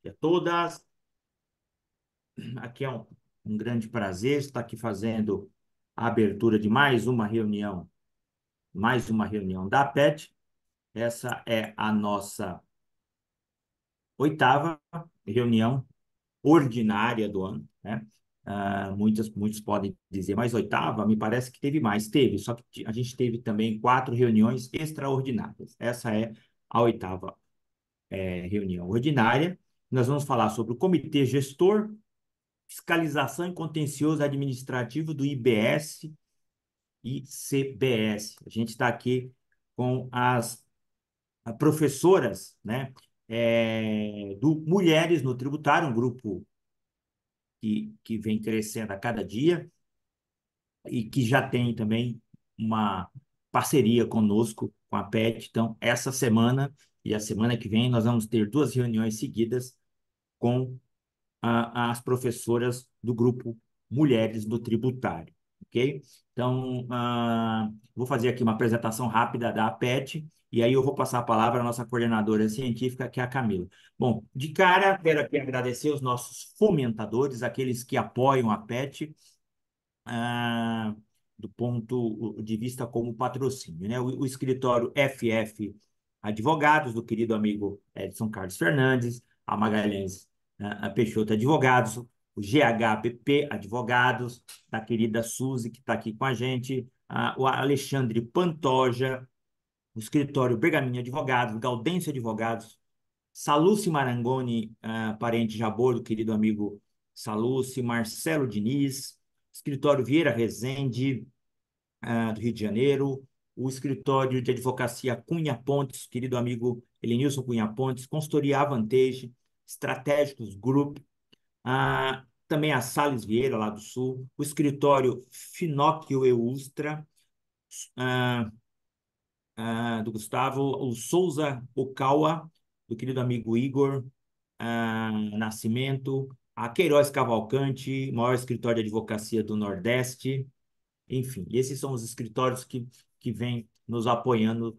E a todas. Aqui é um grande prazer estar aqui fazendo a abertura de mais uma reunião da PET. Essa é a nossa oitava reunião ordinária do ano, né? Muitos podem dizer, mas oitava, me parece que teve mais. Teve, só que a gente teve também 4 reuniões extraordinárias. Essa é a oitava, reunião ordinária. Nós vamos falar sobre o Comitê Gestor, Fiscalização e Contencioso Administrativo do IBS e CBS. A gente está aqui com as professoras, né, do Mulheres no Tributário, um grupo que vem crescendo a cada dia e que já tem também uma parceria conosco, com a PET. Então, essa semana e a semana que vem, nós vamos ter 2 reuniões seguidas com as professoras do grupo Mulheres do Tributário, ok? Então, vou fazer aqui uma apresentação rápida da PET, e aí eu vou passar a palavra à nossa coordenadora científica, que é a Camila. Bom, de cara, quero aqui agradecer os nossos fomentadores, aqueles que apoiam a PET, ah, do ponto de vista como patrocínio, né? O escritório FF Advogados, do querido amigo Edson Carlos Fernandes, a Magalhães a Peixoto Advogados, o GHPP Advogados, da querida Suzy, que está aqui com a gente, o Alexandre Pantoja, o escritório Bergaminho Advogados, Gaudêncio Advogados, Saluci Marangoni, parente Jabor, do querido amigo Saluci, Marcelo Diniz, escritório Vieira Rezende, do Rio de Janeiro, o escritório de advocacia Cunha Pontes, querido amigo Elenilson Cunha Pontes, consultoria Avantage, Estratégicos Group, também a Sales Vieira, lá do Sul, o escritório Finocchio e Ustra, ah, do Gustavo, o Souza Okawa, do querido amigo Igor Nascimento, a Queiroz Cavalcante, maior escritório de advocacia do Nordeste. Enfim, esses são os escritórios que vêm nos apoiando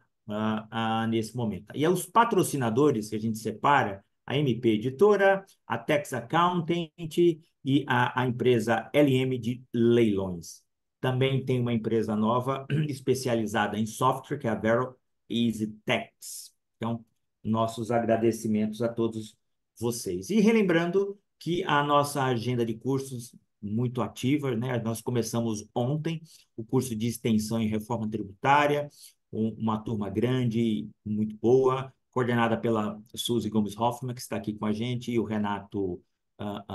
nesse momento. E os patrocinadores que a gente separa, a MP Editora, a Tex Accountant e a empresa LM de Leilões. Também tem uma empresa nova especializada em software, que é a Vero Easy Tax. Então, nossos agradecimentos a todos vocês. E relembrando que a nossa agenda de cursos muito ativa, né? Nós começamos ontem o curso de extensão em reforma tributária, uma turma grande, muito boa, coordenada pela Suzy Gomes Hoffmann, que está aqui com a gente, e o Renato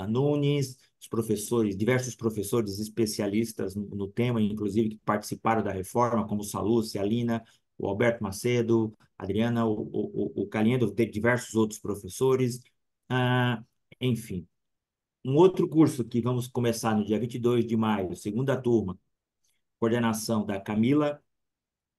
Nunes, os professores, diversos professores especialistas no tema, inclusive que participaram da reforma, como o Saluce, a Lina, o Alberto Macedo, a Adriana, o Caliendo, teve diversos outros professores, enfim. Um outro curso que vamos começar no dia 22 de maio, segunda turma, coordenação da Camila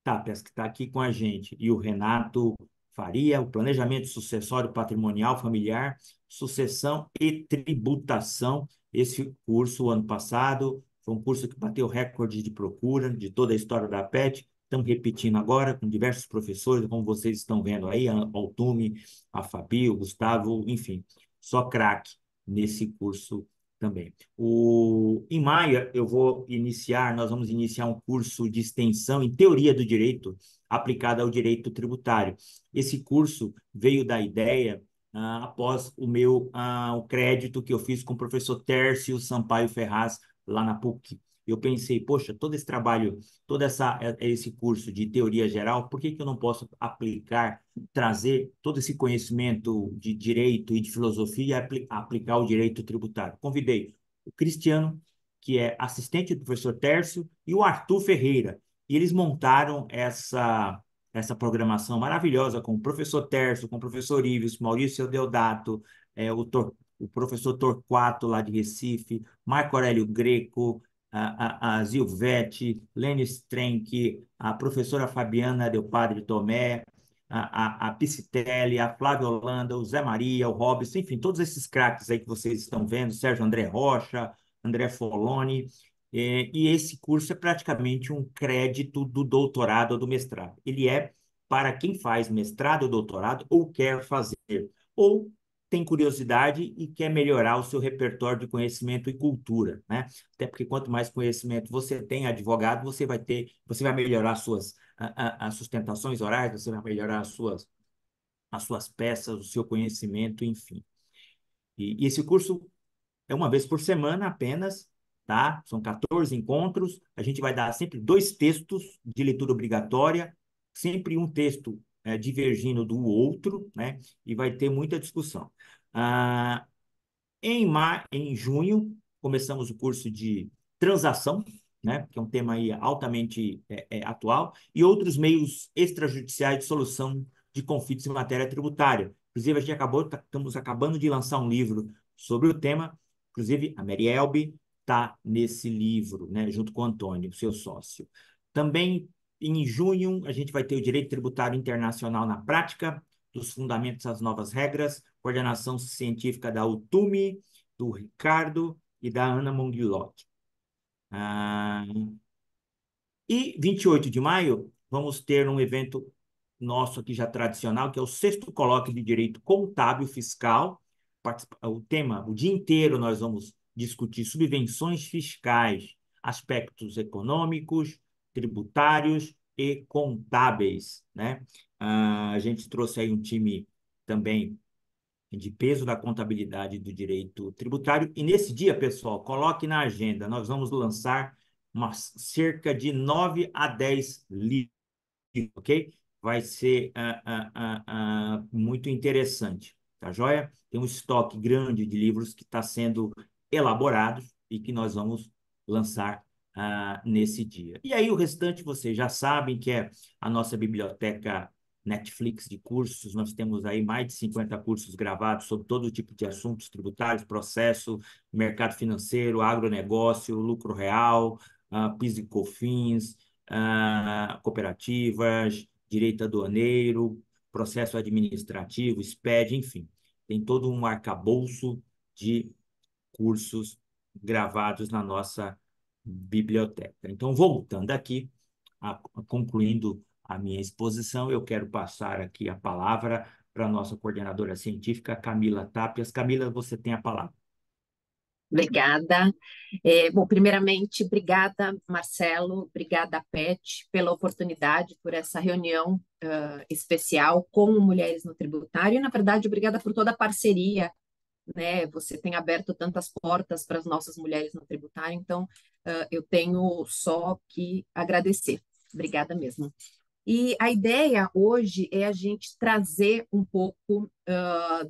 Tapias, que está aqui com a gente, e o Renato Faria, o Planejamento Sucessório Patrimonial Familiar, Sucessão e Tributação. Esse curso, ano passado, foi um curso que bateu recorde de procura de toda a história da PET. Estamos repetindo agora com diversos professores, como vocês estão vendo aí, a Altume, a Fabi, o Gustavo, enfim, só craque nesse curso também. Em maio, nós vamos iniciar um curso de extensão em teoria do direito aplicada ao direito tributário. Esse curso veio da ideia após o crédito que eu fiz com o professor Tércio Sampaio Ferraz, lá na PUC. Eu pensei, poxa, todo esse trabalho, esse curso de teoria geral, por que que eu não posso aplicar, trazer todo esse conhecimento de direito e de filosofia e aplicar o direito tributário? Convidei o Cristiano, que é assistente do professor Tércio, e o Arthur Ferreira. E eles montaram essa programação maravilhosa com o professor Tércio, com o professor Ives, Maurício Deodato, o professor Torquato, lá de Recife, Marco Aurélio Greco, a Zilvete, Lênio Strenck, a professora Fabiana Del Padre Tomé, a Piscitelli, a Flávia Holanda, o Zé Maria, o Robson, enfim, todos esses craques aí que vocês estão vendo, Sérgio André Rocha, André Foloni, e esse curso é praticamente um crédito do doutorado ou do mestrado. Ele é para quem faz mestrado ou doutorado ou quer fazer, ou tem curiosidade e quer melhorar o seu repertório de conhecimento e cultura, né? Até porque quanto mais conhecimento você tem, advogado, você vai melhorar as sustentações orais, você vai melhorar as suas peças, o seu conhecimento, enfim. E esse curso é uma vez por semana apenas, tá? São 14 encontros. A gente vai dar sempre dois textos de leitura obrigatória, sempre um texto divergindo do outro, né? E vai ter muita discussão. Ah, em junho, começamos o curso de transação, né, que é um tema aí altamente atual, e outros meios extrajudiciais de solução de conflitos em matéria tributária. Inclusive, estamos acabando de lançar um livro sobre o tema, inclusive a Mary Elbe está nesse livro, né, junto com o Antônio, seu sócio. Também, em junho, a gente vai ter o direito tributário internacional na prática, dos fundamentos às novas regras, coordenação científica da UTUMI, do Ricardo e da Ana Monguilotti. Ah, e 28 de maio, vamos ter um evento nosso aqui já tradicional, que é o sexto colóquio de Direito Contábil Fiscal. O tema, o dia inteiro, nós vamos discutir subvenções fiscais, aspectos econômicos, tributários e contábeis, né? A gente trouxe aí um time também de peso da contabilidade do direito tributário. E nesse dia, pessoal, coloque na agenda, nós vamos lançar cerca de 9 a 10 livros, ok? Vai ser muito interessante, tá joia? Tem um estoque grande de livros que está sendo elaborado e que nós vamos lançar nesse dia. E aí o restante vocês já sabem que é a nossa biblioteca Netflix de cursos, nós temos aí mais de 50 cursos gravados sobre todo tipo de assuntos tributários, processo, mercado financeiro, agronegócio, lucro real, PIS e COFINS, cooperativas, direito aduaneiro, processo administrativo, SPED, enfim. Tem todo um arcabouço de cursos gravados na nossa biblioteca. Então, voltando aqui, concluindo a minha exposição, eu quero passar aqui a palavra para a nossa coordenadora científica, Camila Tapias. Camila, você tem a palavra. Obrigada. Bom, primeiramente, obrigada, Marcelo, obrigada, Pet, pela oportunidade, por essa reunião especial com Mulheres no Tributário, e, na verdade, obrigada por toda a parceria, né? Você tem aberto tantas portas para as nossas mulheres no tributário, então eu tenho só que agradecer. Obrigada mesmo. E a ideia hoje é a gente trazer um pouco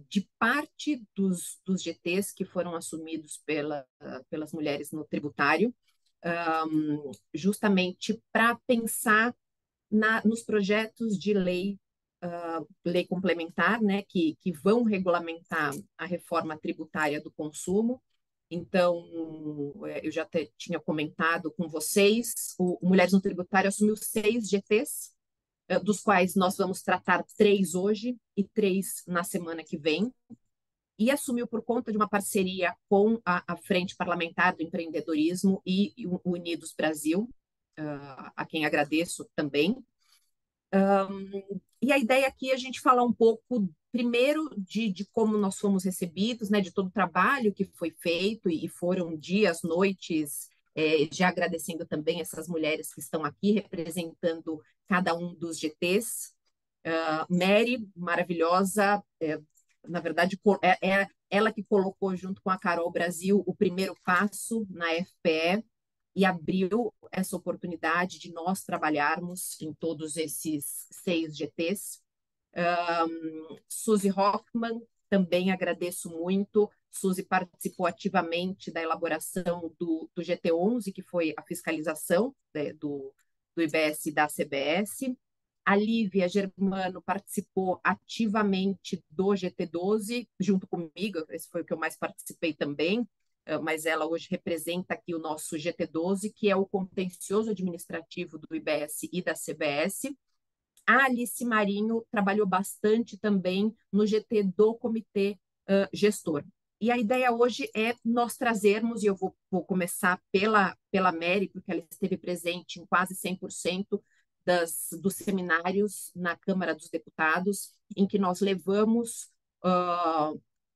de parte dos GTs que foram assumidos pelas mulheres no tributário, justamente para pensar nos projetos de lei, lei complementar, né, que vão regulamentar a reforma tributária do consumo. Então, eu já tinha comentado com vocês, o Mulheres no Tributário assumiu 6 GTs, dos quais nós vamos tratar 3 hoje e 3 na semana que vem, e assumiu por conta de uma parceria com a Frente Parlamentar do Empreendedorismo e o Unidos Brasil, a quem agradeço também. E a ideia aqui é a gente falar um pouco, primeiro, de como nós fomos recebidos, né, de todo o trabalho que foi feito, e foram dias, noites, já agradecendo também essas mulheres que estão aqui representando cada um dos GTs. Mary, maravilhosa, na verdade, é ela que colocou junto com a Carol Brasil o primeiro passo na FPE e abriu essa oportunidade de nós trabalharmos em todos esses 6 GTs. Suzy Hoffman, também agradeço muito. Suzy participou ativamente da elaboração do GT11, que foi a fiscalização, né, do IBS e da CBS. A Lívia Germano participou ativamente do GT12, junto comigo, esse foi o que eu mais participei também, mas ela hoje representa aqui o nosso GT12, que é o contencioso administrativo do IBS e da CBS. A Alice Marinho trabalhou bastante também no GT do Comitê Gestor. E a ideia hoje é nós trazermos, e eu vou começar pela Mary, porque ela esteve presente em quase 100% dos seminários na Câmara dos Deputados, em que nós levamos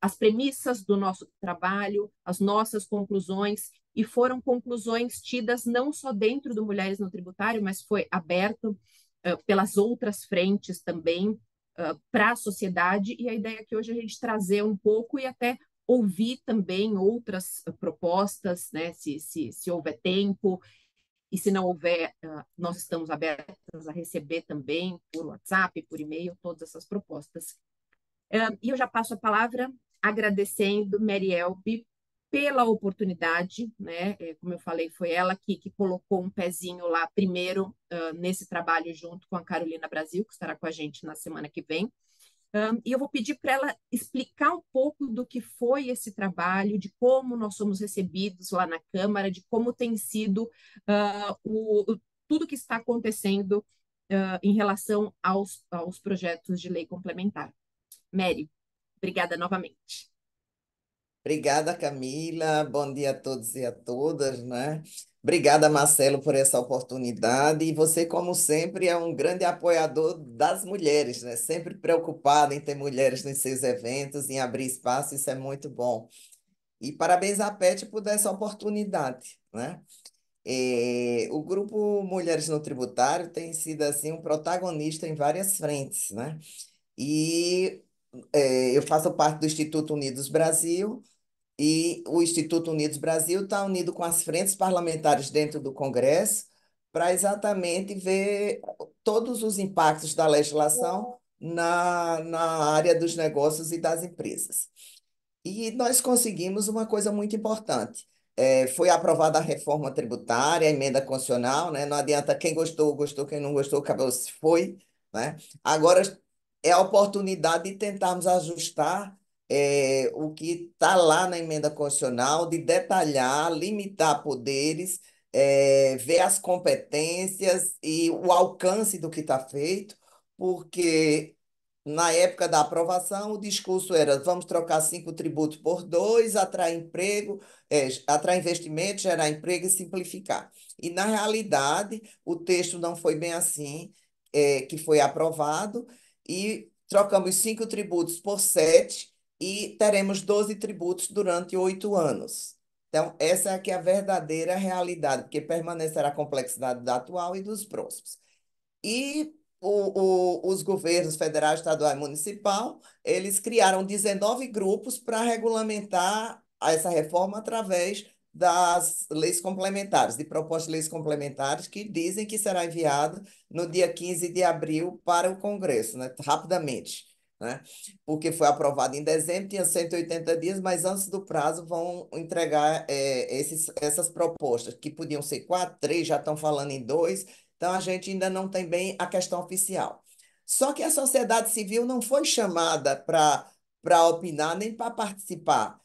as premissas do nosso trabalho, as nossas conclusões, e foram conclusões tidas não só dentro do Mulheres no Tributário, mas foi aberto pelas outras frentes também para a sociedade, e a ideia é que hoje a gente trazer um pouco e até ouvir também outras propostas, né, se houver tempo, e se não houver, nós estamos abertas a receber também por WhatsApp, por e-mail, todas essas propostas. E eu já passo a palavra agradecendo Mary Elbe pela oportunidade, né? Como eu falei, foi ela que colocou um pezinho lá primeiro nesse trabalho junto com a Carolina Brasil, que estará com a gente na semana que vem. E eu vou pedir para ela explicar um pouco do que foi esse trabalho, de como nós somos recebidos lá na Câmara, de como tem sido tudo que está acontecendo em relação aos projetos de lei complementar. Mary, obrigada novamente. Obrigada, Camila. Bom dia a todos e a todas, né? Obrigada, Marcelo, por essa oportunidade. E você, como sempre, é um grande apoiador das mulheres, né? Sempre preocupado em ter mulheres nos seus eventos, em abrir espaço, isso é muito bom. E parabéns à PET por dar essa oportunidade, né? O grupo Mulheres no Tributário tem sido, assim, um protagonista em várias frentes, né? E eu faço parte do Instituto Unidos Brasil, e o Instituto Unidos Brasil está unido com as frentes parlamentares dentro do Congresso para exatamente ver todos os impactos da legislação na área dos negócios e das empresas. E nós conseguimos uma coisa muito importante. Foi aprovada a reforma tributária, a emenda constitucional, né? Não adianta quem gostou, gostou, quem não gostou, acabou se foi, né? Agora é a oportunidade de tentarmos ajustar o que está lá na emenda constitucional, de detalhar, limitar poderes, ver as competências e o alcance do que está feito, porque na época da aprovação, o discurso era: vamos trocar 5 tributos por 2, atrair emprego, atrair investimento, gerar emprego e simplificar. E, na realidade, o texto não foi bem assim, que foi aprovado, e trocamos 5 tributos por 7 e teremos 12 tributos durante 8 anos. Então, essa é que é a verdadeira realidade, porque permanecerá a complexidade da atual e dos próximos. E os governos federal, estadual e municipal, eles criaram 19 grupos para regulamentar essa reforma através das leis complementares, de propostas de leis complementares, que dizem que será enviado no dia 15 de abril para o Congresso, né, rapidamente, né? Porque foi aprovado em dezembro, tinha 180 dias, mas antes do prazo vão entregar essas propostas, que podiam ser 4, 3, já estão falando em 2. Então, a gente ainda não tem bem a questão oficial. Só que a sociedade civil não foi chamada para opinar nem para participar.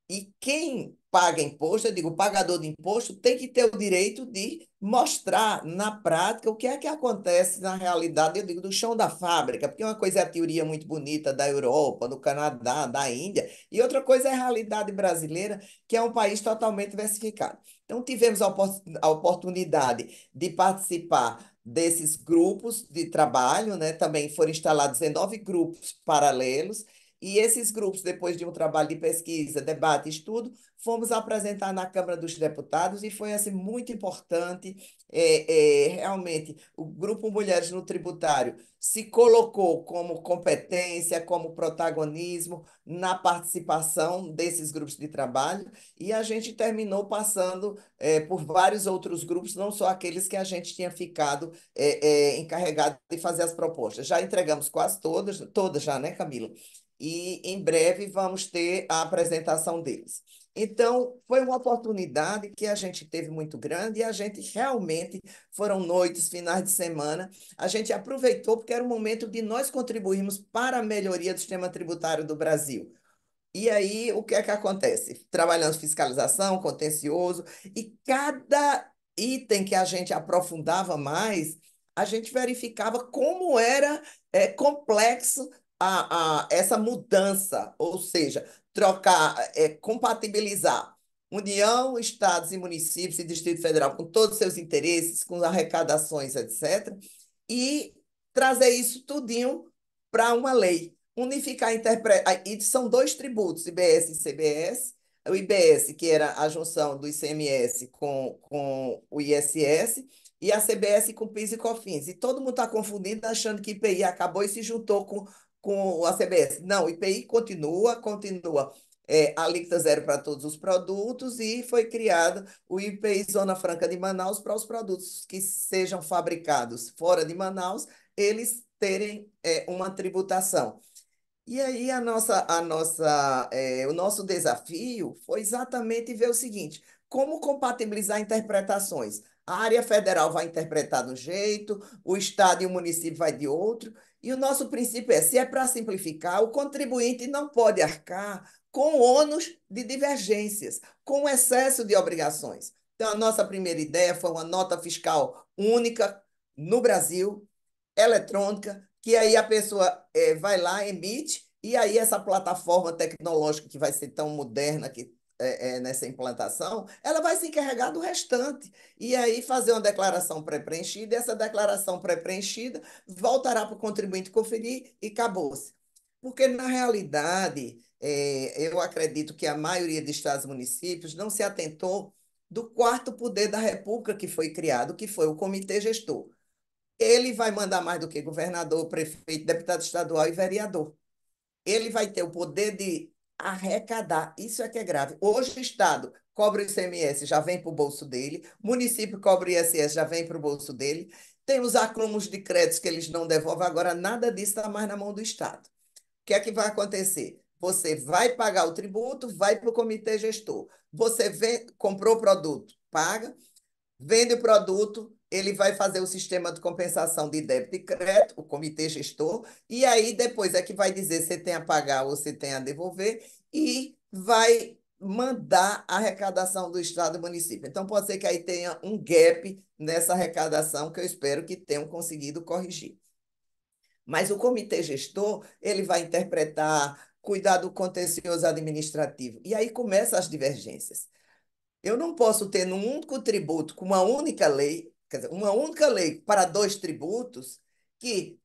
E quem paga imposto, eu digo, o pagador de imposto, tem que ter o direito de mostrar na prática o que é que acontece na realidade, eu digo, do chão da fábrica, porque uma coisa é a teoria muito bonita da Europa, do Canadá, da Índia, e outra coisa é a realidade brasileira, que é um país totalmente diversificado. Então, tivemos a oportunidade de participar desses grupos de trabalho, né? Também foram instalados 19 grupos paralelos, e esses grupos, depois de um trabalho de pesquisa, debate, estudo, fomos apresentar na Câmara dos Deputados e foi assim muito importante. Realmente, o Grupo Mulheres no Tributário se colocou como competência, como protagonismo na participação desses grupos de trabalho, e a gente terminou passando por vários outros grupos, não só aqueles que a gente tinha ficado encarregado de fazer as propostas. Já entregamos quase todas, todas já, né, Camila? E em breve vamos ter a apresentação deles. Então, foi uma oportunidade que a gente teve muito grande, e a gente realmente, foram noites, finais de semana, a gente aproveitou porque era o momento de nós contribuirmos para a melhoria do sistema tributário do Brasil. E aí, o que é que acontece? Trabalhando fiscalização, contencioso, e cada item que a gente aprofundava mais, a gente verificava como era complexo essa mudança, ou seja, trocar, compatibilizar União, estados e municípios e Distrito Federal com todos os seus interesses, com arrecadações, etc., e trazer isso tudinho para uma lei. unificar e são dois tributos, IBS e CBS. O IBS, que era a junção do ICMS com o ISS, e a CBS com PIS e COFINS. E todo mundo está confundindo, achando que IPI acabou e se juntou com a CBS. Não, o IPI continua alíquota zero para todos os produtos, e foi criado o IPI Zona Franca de Manaus para os produtos que sejam fabricados fora de Manaus, eles terem uma tributação. E aí o nosso desafio foi exatamente ver o seguinte: como compatibilizar interpretações? A área federal vai interpretar de um jeito, o estado e o município vai de outro, e o nosso princípio é: se é para simplificar, o contribuinte não pode arcar com ônus de divergências, com excesso de obrigações. Então, a nossa primeira ideia foi uma nota fiscal única no Brasil, eletrônica, que aí a pessoa vai lá, emite, e aí essa plataforma tecnológica que vai ser tão moderna nessa implantação, ela vai se encarregar do restante. E aí fazer uma declaração pré-preenchida, e essa declaração pré-preenchida voltará para o contribuinte conferir e acabou-se. Porque, na realidade, eu acredito que a maioria de estados e municípios não se atentou do quarto poder da República que foi criado, que foi o Comitê Gestor. Ele vai mandar mais do que governador, prefeito, deputado estadual e vereador. Ele vai ter o poder de arrecadar. Isso é que é grave. Hoje o Estado cobra o ICMS, já vem para o bolso dele. O município cobra o ISS, já vem para o bolso dele. Tem os acrômos de créditos que eles não devolvem. Agora, nada disso está mais na mão do Estado. O que é que vai acontecer? Você vai pagar o tributo, vai para o comitê gestor. Você comprou o produto, paga. Vende o produto, ele vai fazer o sistema de compensação de débito e crédito, o comitê gestor, e aí depois é que vai dizer se tem a pagar ou se tem a devolver, e vai mandar a arrecadação do Estado e do município. Então, pode ser que aí tenha um gap nessa arrecadação, que eu espero que tenham conseguido corrigir. Mas o comitê gestor, ele vai interpretar, cuidar do contencioso administrativo. E aí começam as divergências. Eu não posso ter num único tributo, com uma única lei, quer dizer, uma única lei para dois tributos, que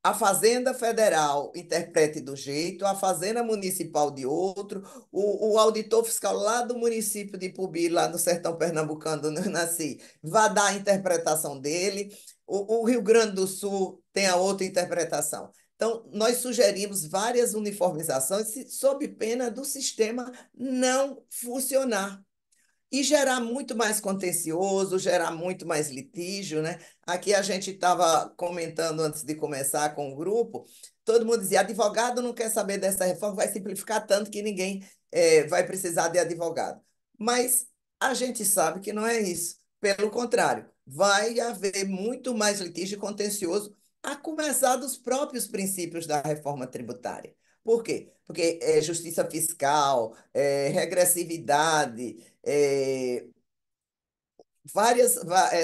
a Fazenda Federal interprete do jeito, a Fazenda Municipal de outro, o auditor fiscal lá do município de Ipubi, lá no sertão pernambucano, onde eu nasci, vai dar a interpretação dele, o Rio Grande do Sul tem a outra interpretação. Então, nós sugerimos várias uniformizações sob pena do sistema não funcionar e gerar muito mais contencioso, gerar muito mais litígio, né? Aqui a gente estava comentando antes de começar com o grupo, todo mundo dizia: advogado não quer saber dessa reforma, vai simplificar tanto que ninguém vai precisar de advogado. Mas a gente sabe que não é isso. Pelo contrário, vai haver muito mais litígio contencioso, a começar dos próprios princípios da reforma tributária. Por quê? Porque justiça fiscal, regressividade,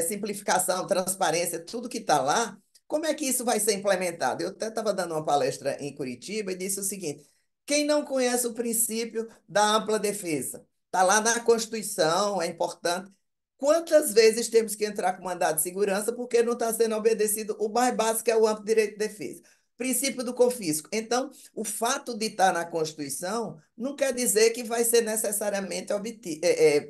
simplificação, transparência, tudo que está lá, como é que isso vai ser implementado? Eu até estava dando uma palestra em Curitiba e disse o seguinte: quem não conhece o princípio da ampla defesa? Está lá na Constituição, é importante. Quantas vezes temos que entrar com mandado de segurança porque não está sendo obedecido o mais básico, que é o amplo direito de defesa? Princípio do confisco. Então, o fato de estar na Constituição não quer dizer que vai ser necessariamente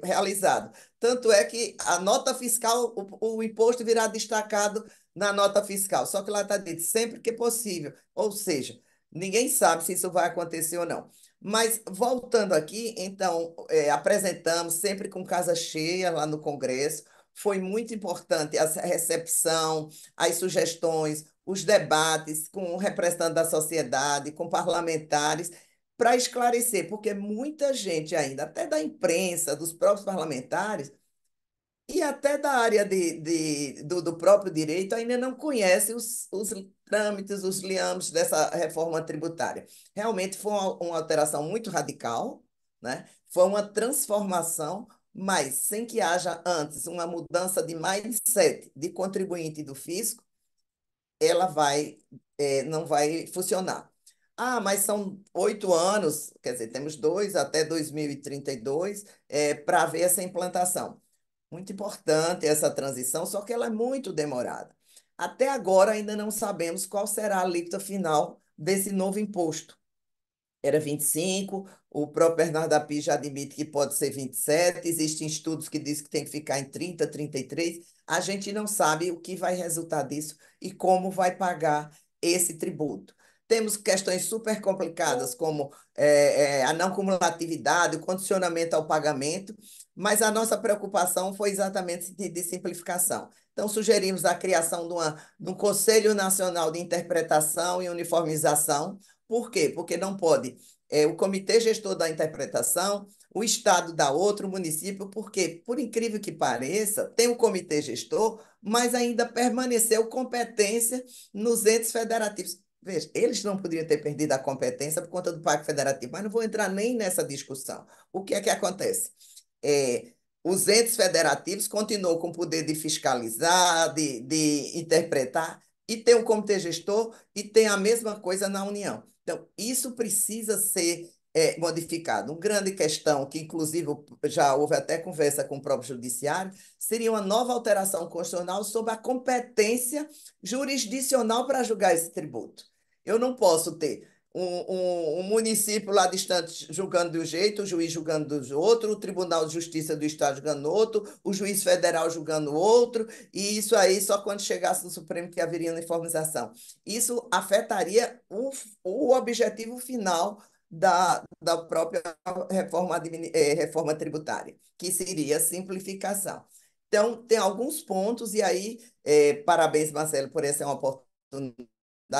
realizado. Tanto é que a nota fiscal, o imposto virá destacado na nota fiscal. Só que lá está dito sempre que possível. Ou seja, ninguém sabe se isso vai acontecer ou não. Mas, voltando aqui, então, apresentamos sempre com casa cheia lá no Congresso. Foi muito importante a recepção, as sugestões, os debates com representantes da sociedade, com parlamentares, para esclarecer, porque muita gente ainda, até da imprensa, dos próprios parlamentares, e até da área do próprio direito, ainda não conhece os trâmites, os liames dessa reforma tributária. Realmente foi uma alteração muito radical, né? Foi uma transformação, mas sem que haja antes uma mudança de mindset de contribuinte e do fisco, ela não vai funcionar. Ah, mas são 8 anos, quer dizer, temos dois até 2032 para ver essa implantação. Muito importante essa transição, só que ela é muito demorada. Até agora ainda não sabemos qual será a alíquota final desse novo imposto. Era 25, o próprio Bernardo Api já admite que pode ser 27, existem estudos que dizem que tem que ficar em 30, 33. A gente não sabe o que vai resultar disso e como vai pagar esse tributo. Temos questões super complicadas, como a não cumulatividade, o condicionamento ao pagamento, mas a nossa preocupação foi exatamente de simplificação. Então, sugerimos a criação de um Conselho Nacional de Interpretação e Uniformização. Por quê? Porque não pode o comitê gestor da interpretação, o Estado dá outro, o município, porque, por incrível que pareça, tem o comitê gestor, mas ainda permaneceu competência nos entes federativos. Veja, eles não poderiam ter perdido a competência por conta do Pacto Federativo, mas não vou entrar nem nessa discussão. O que é que acontece? Os entes federativos continuam com o poder de fiscalizar, de interpretar, e tem o comitê gestor e tem a mesma coisa na União. Então, isso precisa ser modificado. Uma grande questão, que inclusive já houve até conversa com o próprio Judiciário, seria uma nova alteração constitucional sobre a competência jurisdicional para julgar esse tributo. Eu não posso ter um município lá distante julgando de um jeito, o juiz julgando do outro, o Tribunal de Justiça do Estado julgando outro, o juiz federal julgando outro, e isso aí só quando chegasse no Supremo que haveria uniformização. Isso afetaria o objetivo final da própria reforma tributária, que seria simplificação. Então, tem alguns pontos, e aí, parabéns, Marcelo, por essa oportunidade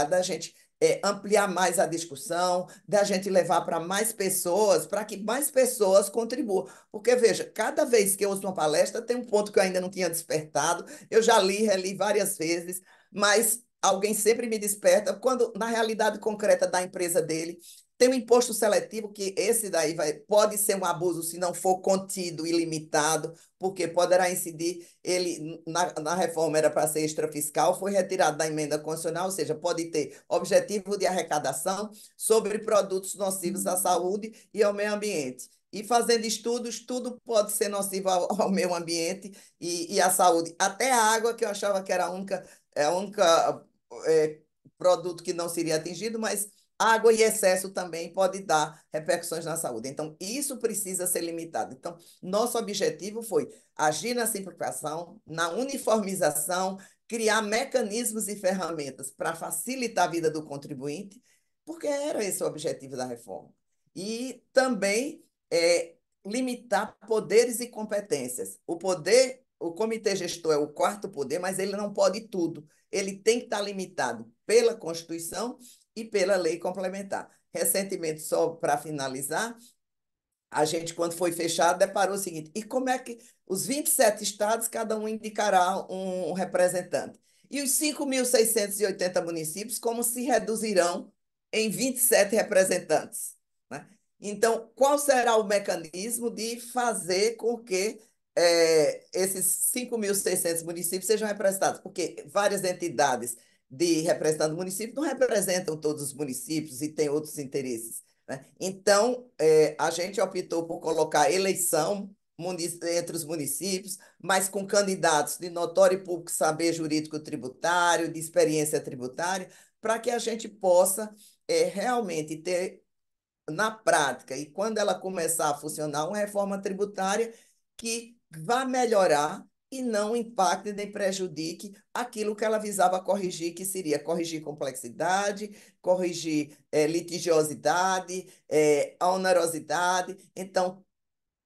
da gente ampliar mais a discussão, da gente levar para mais pessoas, para que mais pessoas contribuam. Porque, veja, cada vez que eu ouço uma palestra, tem um ponto que eu ainda não tinha despertado, eu já li, reli várias vezes, mas alguém sempre me desperta, quando, na realidade concreta da empresa dele, tem um imposto seletivo, que esse daí pode ser um abuso se não for contido e limitado, porque poderá incidir, ele na reforma era para ser extrafiscal, foi retirado da emenda constitucional, ou seja, pode ter objetivo de arrecadação sobre produtos nocivos à saúde e ao meio ambiente. E fazendo estudos, tudo pode ser nocivo ao meio ambiente e à saúde. Até a água, que eu achava que era a única produto que não seria atingido, mas água e excesso também pode dar repercussões na saúde. Então, isso precisa ser limitado. Então, nosso objetivo foi agir na simplificação, na uniformização, criar mecanismos e ferramentas para facilitar a vida do contribuinte, porque era esse o objetivo da reforma. E também limitar poderes e competências. O comitê gestor é o quarto poder, mas ele não pode tudo. Ele tem que estar limitado pela Constituição e pela lei complementar. Recentemente, só para finalizar, a gente, quando foi fechado, deparou o seguinte: e como é que os 27 estados, cada um indicará um representante? E os 5.680 municípios, como se reduzirão em 27 representantes? Né? Então, qual será o mecanismo de fazer com que esses 5.600 municípios sejam representados? Porque várias entidades de representando municípios não representam todos os municípios e têm outros interesses. Né? Então, a gente optou por colocar eleição entre os municípios, mas com candidatos de notório e público saber jurídico tributário, de experiência tributária, para que a gente possa realmente ter na prática, e quando ela começar a funcionar, uma reforma tributária que vá melhorar e não impacte nem prejudique aquilo que ela visava corrigir, que seria corrigir complexidade, corrigir litigiosidade, onerosidade. Então,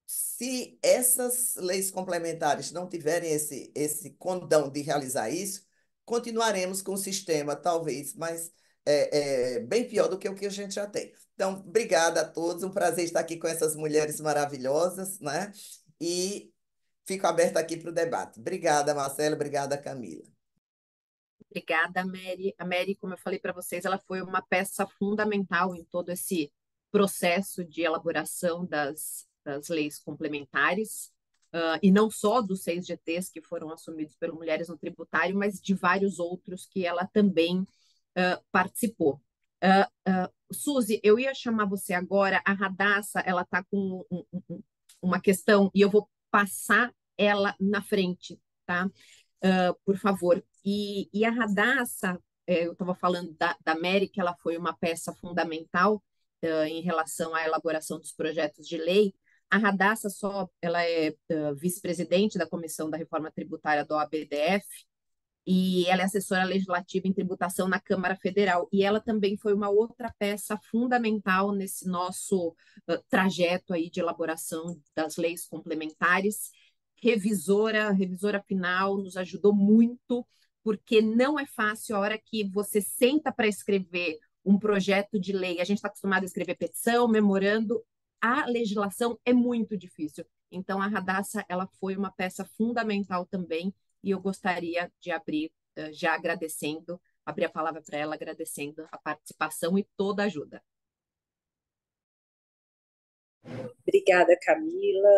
se essas leis complementares não tiverem esse condão de realizar isso, continuaremos com um sistema, talvez, mas bem pior do que o que a gente já tem. Então, obrigada a todos, um prazer estar aqui com essas mulheres maravilhosas, né? E fico aberta aqui para o debate. Obrigada, Marcela, obrigada, Camila. Obrigada, Mary. A Mary, como eu falei para vocês, ela foi uma peça fundamental em todo esse processo de elaboração das leis complementares, e não só dos 6 GTs que foram assumidos por Mulheres no Tributário, mas de vários outros que ela também participou. Suzy, eu ia chamar você agora. A Radassa, ela está com uma questão e eu vou passar ela na frente, tá? Por favor. E a Radassa, eu estava falando da Mary, que ela foi uma peça fundamental em relação à elaboração dos projetos de lei. A Radassa ela é vice-presidente da Comissão da Reforma Tributária do OABDF, e ela é assessora legislativa em tributação na Câmara Federal. E ela também foi uma outra peça fundamental nesse nosso trajeto aí de elaboração das leis complementares. Revisora final, nos ajudou muito, porque não é fácil a hora que você senta para escrever um projeto de lei. A gente está acostumado a escrever petição, memorando. A legislação é muito difícil. Então, a Radassa, ela foi uma peça fundamental também, e eu gostaria de abrir, já agradecendo, abrir a palavra para ela, agradecendo a participação e toda a ajuda. Obrigada, Camila.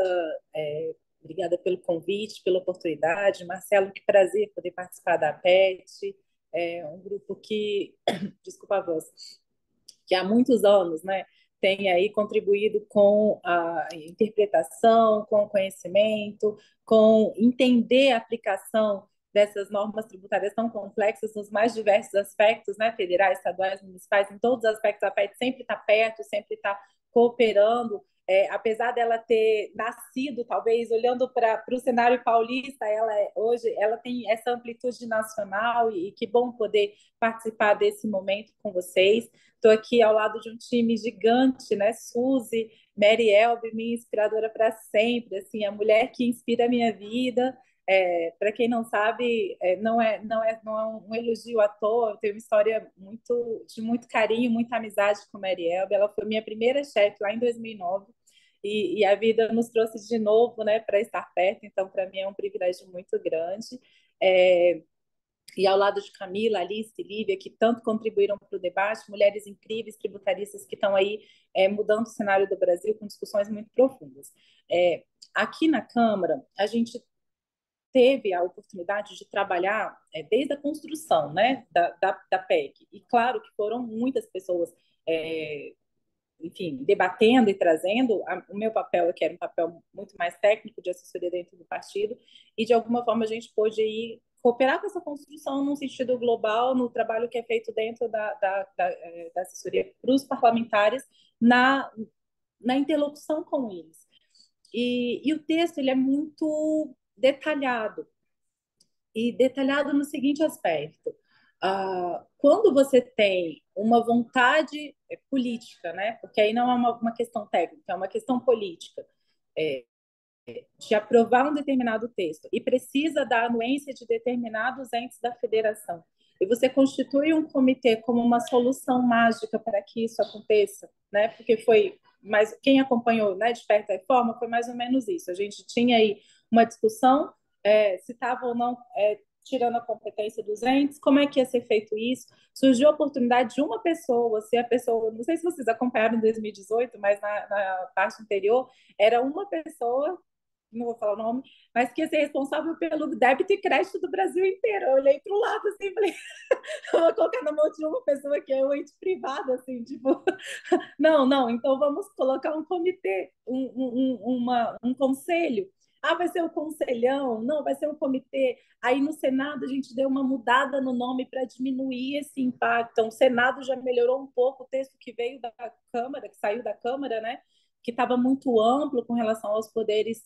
Obrigada pelo convite, pela oportunidade. Marcelo, que prazer poder participar da PET. É um grupo que, desculpa a voz, que há muitos anos, né, tem aí contribuído com a interpretação, com o conhecimento, com entender a aplicação dessas normas tributárias tão complexas nos mais diversos aspectos, né, federais, estaduais, municipais, em todos os aspectos. A PET sempre está perto, sempre está cooperando. Apesar dela ter nascido, talvez, olhando para o cenário paulista, hoje ela tem essa amplitude nacional, e que bom poder participar desse momento com vocês. Estou aqui ao lado de um time gigante, né? Suzy, Mary Elbe, minha inspiradora para sempre, assim, a mulher que inspira a minha vida. Para quem não sabe, não é um elogio à toa. Eu tenho uma história de muito carinho, muita amizade com Mary Elbe. Ela foi minha primeira chefe lá em 2009, e a vida nos trouxe de novo, né, para estar perto. Então, para mim é um privilégio muito grande. E ao lado de Camila, Alice e Lívia, que tanto contribuíram para o debate, mulheres incríveis, tributaristas que estão aí mudando o cenário do Brasil com discussões muito profundas. Aqui na Câmara, a gente teve a oportunidade de trabalhar desde a construção, né, da PEC. E claro que foram muitas pessoas, enfim, debatendo e trazendo. O meu papel aqui era um papel muito mais técnico, de assessoria dentro do partido, e de alguma forma a gente pôde ir cooperar com essa construção num sentido global, no trabalho que é feito dentro da assessoria para os parlamentares, na interlocução com eles. E o texto ele é muito detalhado, e detalhado no seguinte aspecto: quando você tem uma vontade política, né? Porque aí não é uma questão técnica, é uma questão política, de aprovar um determinado texto, e precisa da anuência de determinados entes da federação, e você constitui um comitê como uma solução mágica para que isso aconteça, né? Porque mas quem acompanhou, né, de perto a reforma, foi mais ou menos isso. A gente tinha aí uma discussão se estava ou não tirando a competência dos entes, como é que ia ser feito isso. Surgiu a oportunidade de uma pessoa, se a pessoa, não sei se vocês acompanharam em 2018, mas na parte anterior, era uma pessoa, não vou falar o nome, mas que ia ser responsável pelo débito e crédito do Brasil inteiro. Eu olhei para o lado assim, falei, eu vou colocar na mão de uma pessoa que é um ente privado, assim, tipo, não, então vamos colocar um comitê, um conselho. Vai ser o conselhão? Não, vai ser um comitê. Aí no Senado a gente deu uma mudada no nome para diminuir esse impacto. Então, o Senado já melhorou um pouco o texto que veio da Câmara, que saiu da Câmara, né? Que estava muito amplo com relação aos poderes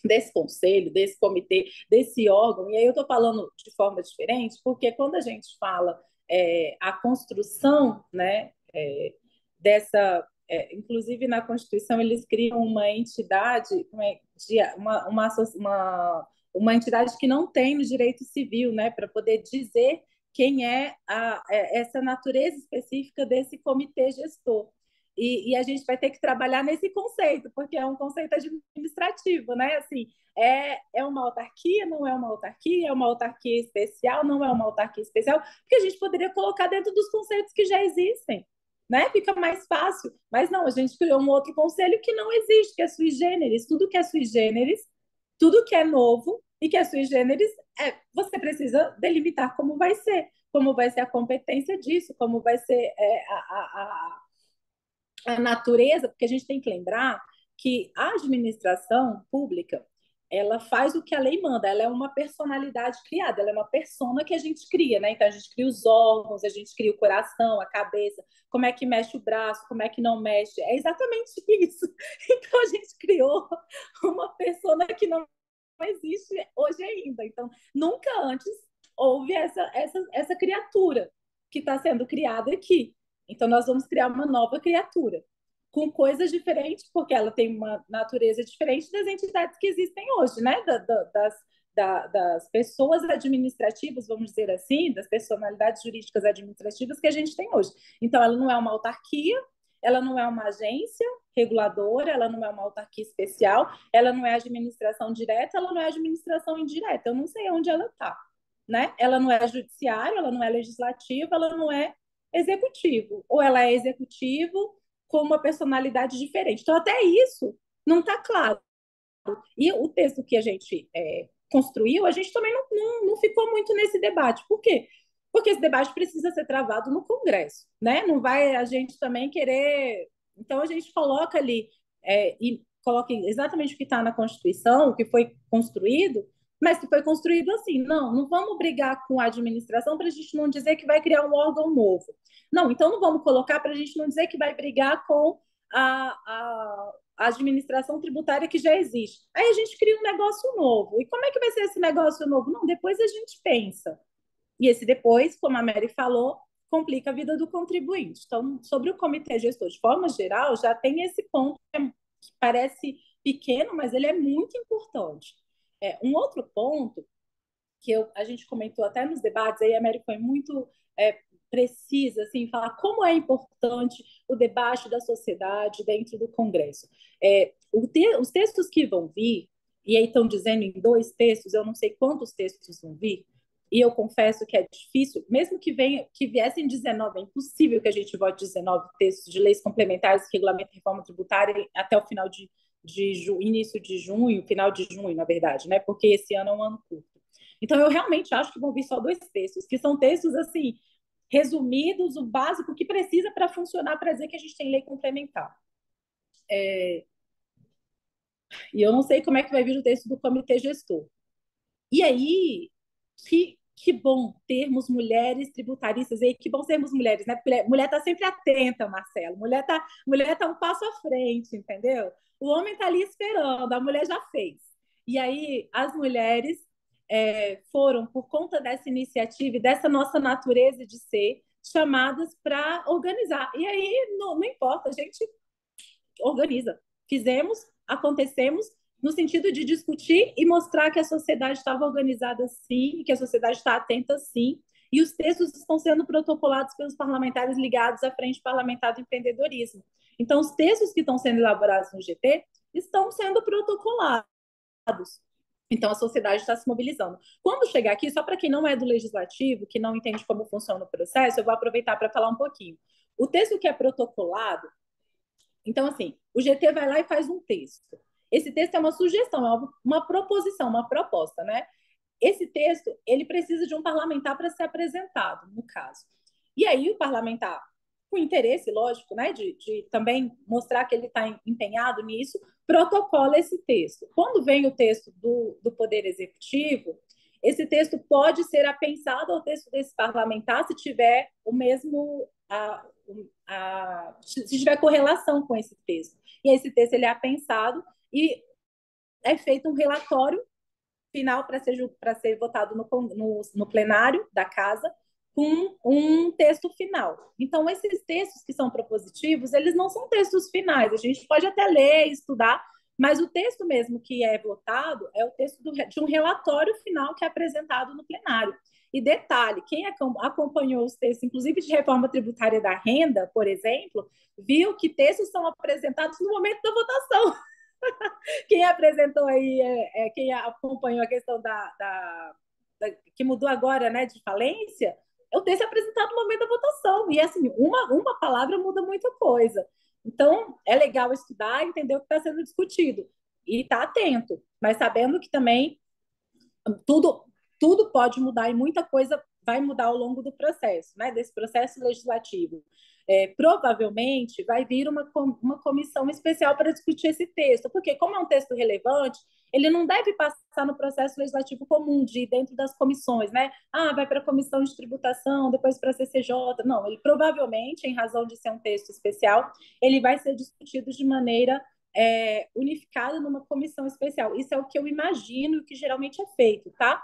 desse conselho, desse comitê, desse órgão. E aí eu estou falando de forma diferente, porque quando a gente fala a construção, né, inclusive na Constituição eles criam uma entidade, uma entidade que não tem no direito civil, né, para poder dizer quem é essa natureza específica desse comitê gestor. E a gente vai ter que trabalhar nesse conceito, porque é um conceito administrativo, né? Assim, é uma autarquia, não é uma autarquia, é uma autarquia especial, não é uma autarquia especial, porque a gente poderia colocar dentro dos conceitos que já existem, né? Fica mais fácil. Mas não, a gente criou um outro conselho que não existe, que é sui generis. Tudo que é sui generis, tudo que é novo e que é sui generis, você precisa delimitar como vai ser a competência disso, como vai ser a natureza, porque a gente tem que lembrar que a administração pública ela faz o que a lei manda, ela é uma personalidade criada, ela é uma persona que a gente cria, né? Então a gente cria os órgãos, a gente cria o coração, a cabeça, como é que mexe o braço, como é que não mexe, é exatamente isso. Então a gente criou uma persona que não existe hoje ainda. Então nunca antes houve essa criatura que está sendo criada aqui. Então nós vamos criar uma nova criatura com coisas diferentes, porque ela tem uma natureza diferente das entidades que existem hoje, né? Das pessoas administrativas, vamos dizer assim, das personalidades jurídicas administrativas que a gente tem hoje. Então, ela não é uma autarquia, ela não é uma agência reguladora, ela não é uma autarquia especial, ela não é administração direta, ela não é administração indireta. Eu não sei onde ela está, né? Ela não é judiciário, ela não é legislativo, ela não é executivo. Ou ela é executivo com uma personalidade diferente. Então, até isso não está claro. E o texto que a gente construiu, a gente também não ficou muito nesse debate. Por quê? Porque esse debate precisa ser travado no Congresso, né? Não vai a gente também querer... Então, a gente coloca ali e coloca exatamente o que está na Constituição, o que foi construído, mas que foi construído assim. Não vamos brigar com a administração para a gente não dizer que vai criar um órgão novo. Não, então não vamos colocar para a gente não dizer que vai brigar com a administração tributária que já existe. Aí a gente cria um negócio novo. E como é que vai ser esse negócio novo? Não, depois a gente pensa. E esse depois, como a Mary falou, complica a vida do contribuinte. Então, sobre o comitê gestor, de forma geral, já tem esse ponto que parece pequeno, mas ele é muito importante. Um outro ponto que a gente comentou até nos debates, aí a Mary foi muito precisa, assim, falar como é importante o debate da sociedade dentro do Congresso. Os textos que vão vir, e aí estão dizendo em 2 textos, eu não sei quantos textos vão vir, e eu confesso que é difícil, mesmo que viessem 19, é impossível que a gente vote 19 textos de leis complementares que regulamentam a reforma tributária até o final de início de junho, final de junho, na verdade, né? Porque esse ano é um ano curto. Então, eu realmente acho que vão vir só 2 textos, que são textos, assim, resumidos, o básico que precisa para funcionar, para dizer que a gente tem lei complementar. E eu não sei como é que vai vir o texto do comitê gestor. E aí, que bom termos mulheres tributaristas, e que bom sermos mulheres, né? Porque mulher está sempre atenta, Marcelo. Mulher tá um passo à frente, entendeu? O homem está ali esperando, a mulher já fez. E aí, as mulheres foram, por conta dessa iniciativa e dessa nossa natureza de ser, chamadas para organizar. E aí, não importa, a gente organiza. Fizemos, acontecemos, no sentido de discutir e mostrar que a sociedade estava organizada sim, que a sociedade está atenta sim, e os textos estão sendo protocolados pelos parlamentares ligados à Frente Parlamentar do Empreendedorismo. Então, os textos que estão sendo elaborados no GT estão sendo protocolados. Então, a sociedade está se mobilizando. Quando chegar aqui, só para quem não é do legislativo, que não entende como funciona o processo, eu vou aproveitar para falar um pouquinho. O texto que é protocolado, então, assim, o GT vai lá e faz um texto. Esse texto é uma sugestão, é uma proposição, uma proposta, né? Esse texto, ele precisa de um parlamentar para ser apresentado, no caso. E aí o parlamentar, com interesse, lógico, né, de também mostrar que ele está empenhado nisso, protocola esse texto. Quando vem o texto do Poder Executivo, esse texto pode ser apensado ao texto desse parlamentar se tiver o mesmo... se tiver correlação com esse texto. E esse texto ele é apensado e é feito um relatório final para ser votado no plenário da casa com um texto final. Então, esses textos que são propositivos, eles não são textos finais. A gente pode até ler, estudar, mas o texto mesmo que é votado é o texto de um relatório final que é apresentado no plenário. E detalhe, quem acompanhou os textos, inclusive de reforma tributária da renda, por exemplo, viu que textos são apresentados no momento da votação. Quem apresentou aí, quem acompanhou a questão que mudou agora, né, de falência, o texto é apresentado no momento da votação. E, assim, uma palavra muda muita coisa. Então, é legal estudar e entender o que está sendo discutido. E estar atento, mas sabendo que também tudo pode mudar e muita coisa vai mudar ao longo do processo, né, desse processo legislativo. provavelmente vai vir uma comissão especial para discutir esse texto, porque como é um texto relevante, ele não deve passar no processo legislativo comum de dentro das comissões, né? Ah, vai para a comissão de tributação, depois para a CCJ. Não, ele provavelmente, em razão de ser um texto especial, ele vai ser discutido de maneira unificada numa comissão especial. Isso é o que eu imagino que geralmente é feito, tá?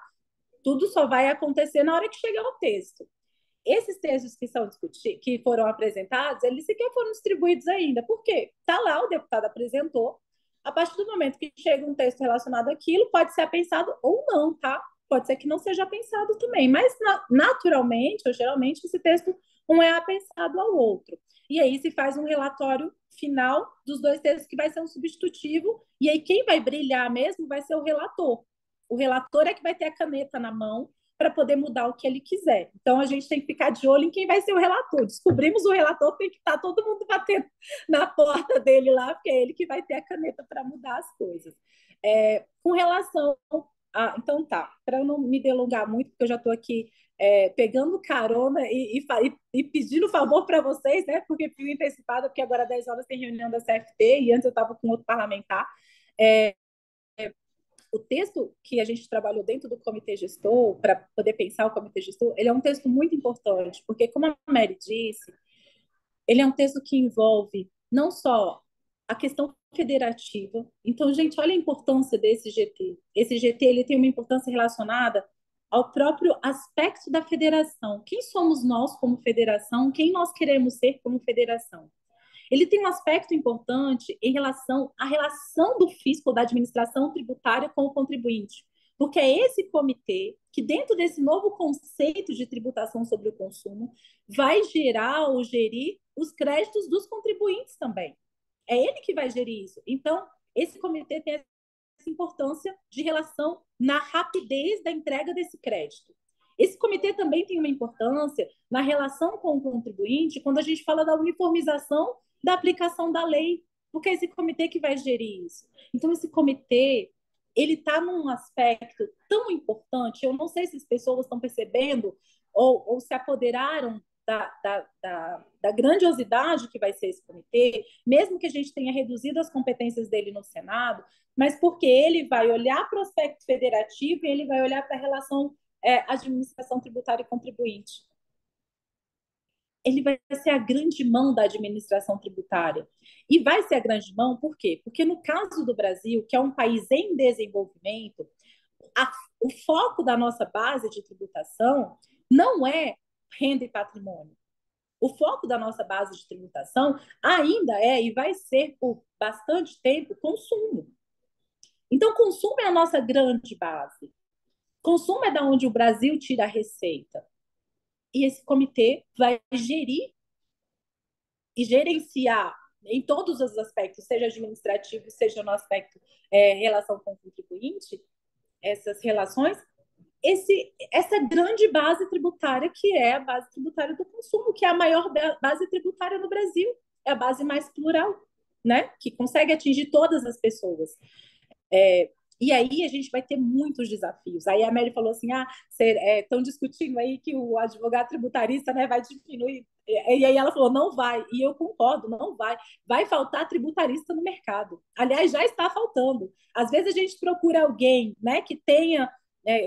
Tudo só vai acontecer na hora que chegar o texto. Esses textos que foram apresentados, eles sequer foram distribuídos ainda. Por quê? Está lá, o deputado apresentou. A partir do momento que chega um texto relacionado àquilo, pode ser pensado ou não, tá? Pode ser que não seja pensado também, mas naturalmente, ou geralmente, esse texto um é apensado ao outro. E aí se faz um relatório final dos dois textos que vai ser um substitutivo, e aí quem vai brilhar mesmo vai ser o relator. O relator é que vai ter a caneta na mão para poder mudar o que ele quiser. Então, a gente tem que ficar de olho em quem vai ser o relator. Descobrimos o relator, tem que estar todo mundo batendo na porta dele lá, porque é ele que vai ter a caneta para mudar as coisas. Com relação então tá, para eu não me delongar muito, porque eu já estou aqui pegando carona e pedindo favor para vocês, né? Porque fui antecipada, porque agora às 10 horas tem reunião da CFT e antes eu estava com outro parlamentar. O texto que a gente trabalhou dentro do comitê gestor, para poder pensar o comitê gestor, ele é um texto muito importante, porque, como a Mary disse, ele é um texto que envolve não só a questão federativa. Então, gente, olha a importância desse GT. Esse GT ele tem uma importância relacionada ao próprio aspecto da federação. Quem somos nós como federação? Quem nós queremos ser como federação? Ele tem um aspecto importante em relação à relação do fisco, da administração tributária com o contribuinte, porque é esse comitê que, dentro desse novo conceito de tributação sobre o consumo, vai gerar ou gerir os créditos dos contribuintes também. É ele que vai gerir isso. Então, esse comitê tem essa importância de relação na rapidez da entrega desse crédito. Esse comitê também tem uma importância na relação com o contribuinte quando a gente fala da uniformização da aplicação da lei, porque é esse comitê que vai gerir isso. Então, esse comitê, ele está num aspecto tão importante, eu não sei se as pessoas estão percebendo ou se apoderaram da grandiosidade que vai ser esse comitê, mesmo que a gente tenha reduzido as competências dele no Senado, mas porque ele vai olhar para o aspecto federativo e ele vai olhar para a relação administração tributária e contribuinte. Ele vai ser a grande mão da administração tributária. E vai ser a grande mão por quê? Porque no caso do Brasil, que é um país em desenvolvimento, o foco da nossa base de tributação não é renda e patrimônio. O foco da nossa base de tributação ainda é e vai ser por bastante tempo consumo. Então, consumo é a nossa grande base. Consumo é da onde o Brasil tira a receita. E esse comitê vai gerir e gerenciar em todos os aspectos, seja administrativo, seja no aspecto relação com o contribuinte, essas relações, essa grande base tributária que é a base tributária do consumo, que é a maior base tributária no Brasil, é a base mais plural, né? Que consegue atingir todas as pessoas. E aí a gente vai ter muitos desafios. Aí a Mary falou assim, estão discutindo aí que o advogado tributarista, né, vai diminuir. E aí ela falou, não vai. E eu concordo, não vai. Vai faltar tributarista no mercado. Aliás, já está faltando. Às vezes a gente procura alguém, né, que tenha